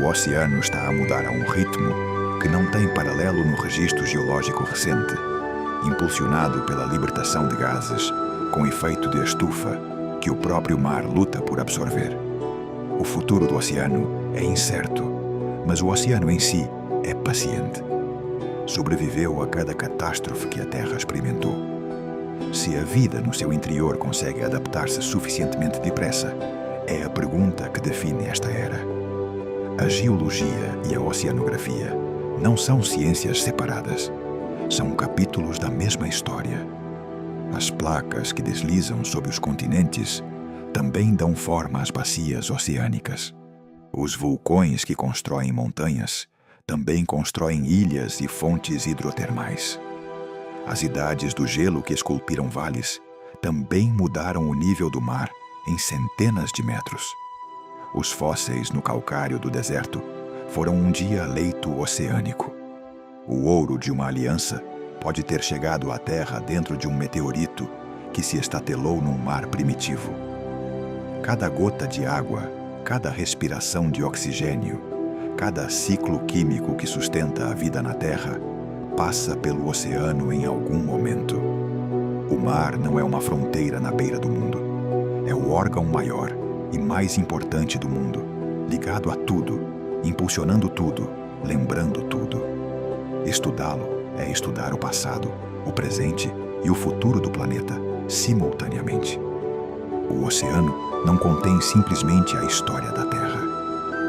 O oceano está a mudar a um ritmo que não tem paralelo no registro geológico recente, impulsionado pela libertação de gases com efeito de estufa que o próprio mar luta por absorver. O futuro do oceano é incerto, mas o oceano em si é paciente. Sobreviveu a cada catástrofe que a Terra experimentou. Se a vida no seu interior consegue adaptar-se suficientemente depressa, é a pergunta que define esta era. A geologia e a oceanografia não são ciências separadas. São capítulos da mesma história. As placas que deslizam sob os continentes também dão forma às bacias oceânicas. Os vulcões que constroem montanhas também constroem ilhas e fontes hidrotermais. As idades do gelo que esculpiram vales também mudaram o nível do mar em centenas de metros. Os fósseis no calcário do deserto foram um dia leito oceânico. O ouro de uma aliança pode ter chegado à Terra dentro de um meteorito que se estatelou num mar primitivo. Cada gota de água, cada respiração de oxigênio, cada ciclo químico que sustenta a vida na Terra passa pelo oceano em algum momento. O mar não é uma fronteira na beira do mundo. É o órgão maior e mais importante do mundo, ligado a tudo impulsionando tudo, lembrando tudo. Estudá-lo é estudar o passado, o presente e o futuro do planeta, simultaneamente. O oceano não contém simplesmente a história da Terra.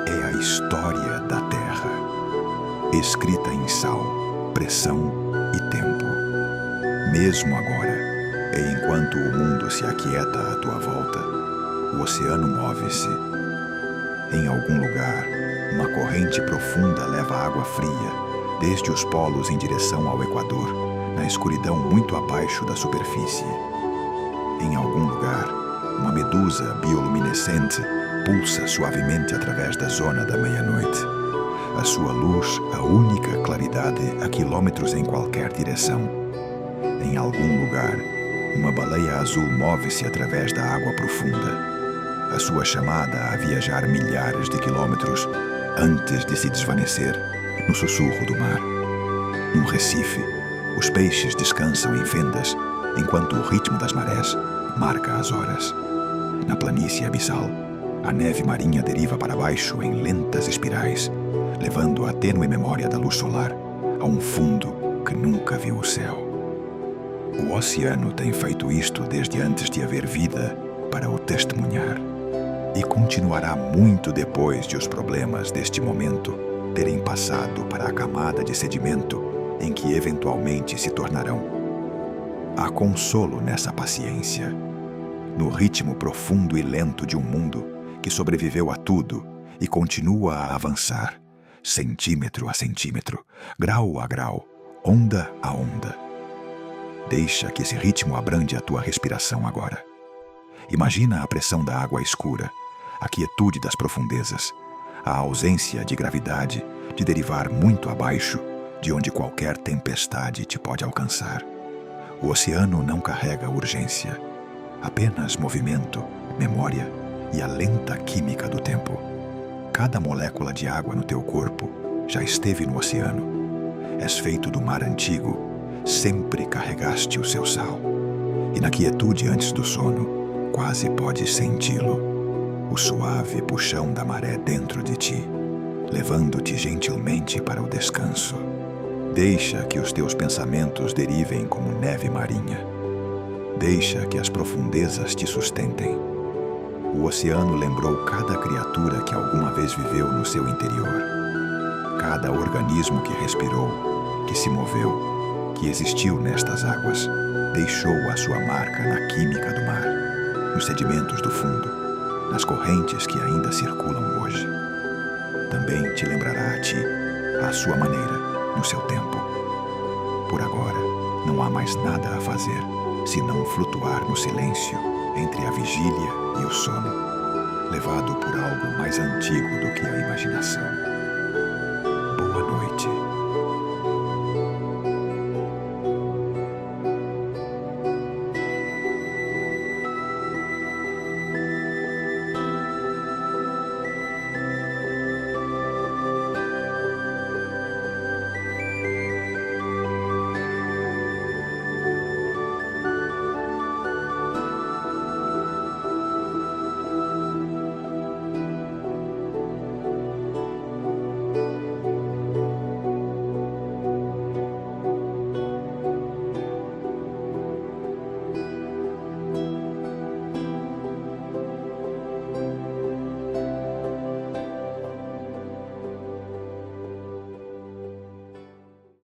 É a história da Terra, escrita em sal, pressão e tempo. Mesmo agora, enquanto o mundo se aquieta à tua volta, o oceano move-se. Em algum lugar, uma corrente profunda leva água fria desde os polos em direção ao Equador, na escuridão muito abaixo da superfície. Em algum lugar, uma medusa bioluminescente pulsa suavemente através da zona da meia-noite. A sua luz, a única claridade a quilômetros em qualquer direção. Em algum lugar, uma baleia azul move-se através da água profunda. A sua chamada a viajar milhares de quilômetros antes de se desvanecer no sussurro do mar. Num recife, os peixes descansam em fendas enquanto o ritmo das marés marca as horas. Na planície abissal, a neve marinha deriva para baixo em lentas espirais, levando a tênue memória da luz solar a um fundo que nunca viu o céu. O oceano tem feito isto desde antes de haver vida para o testemunhar. E continuará muito depois de os problemas deste momento terem passado para a camada de sedimento em que eventualmente se tornarão. Há consolo nessa paciência, no ritmo profundo e lento de um mundo que sobreviveu a tudo e continua a avançar, centímetro a centímetro, grau a grau, onda a onda. Deixa que esse ritmo abrande a tua respiração agora. Imagina a pressão da água escura, a quietude das profundezas, a ausência de gravidade de derivar muito abaixo de onde qualquer tempestade te pode alcançar. O oceano não carrega urgência, apenas movimento, memória e a lenta química do tempo. Cada molécula de água no teu corpo já esteve no oceano. És feito do mar antigo, sempre carregaste o seu sal. E na quietude antes do sono, quase podes senti-lo. O suave puxão da maré dentro de ti, levando-te gentilmente para o descanso. Deixa que os teus pensamentos derivem como neve marinha. Deixa que as profundezas te sustentem. O oceano lembrou cada criatura que alguma vez viveu no seu interior. Cada organismo que respirou, que se moveu, que existiu nestas águas, deixou a sua marca na química do mar, nos sedimentos do fundo, nas correntes que ainda circulam hoje. Também te lembrará a ti, à sua maneira, no seu tempo. Por agora, não há mais nada a fazer, senão flutuar no silêncio entre a vigília e o sono, levado por algo mais antigo do que a imaginação. Boa noite.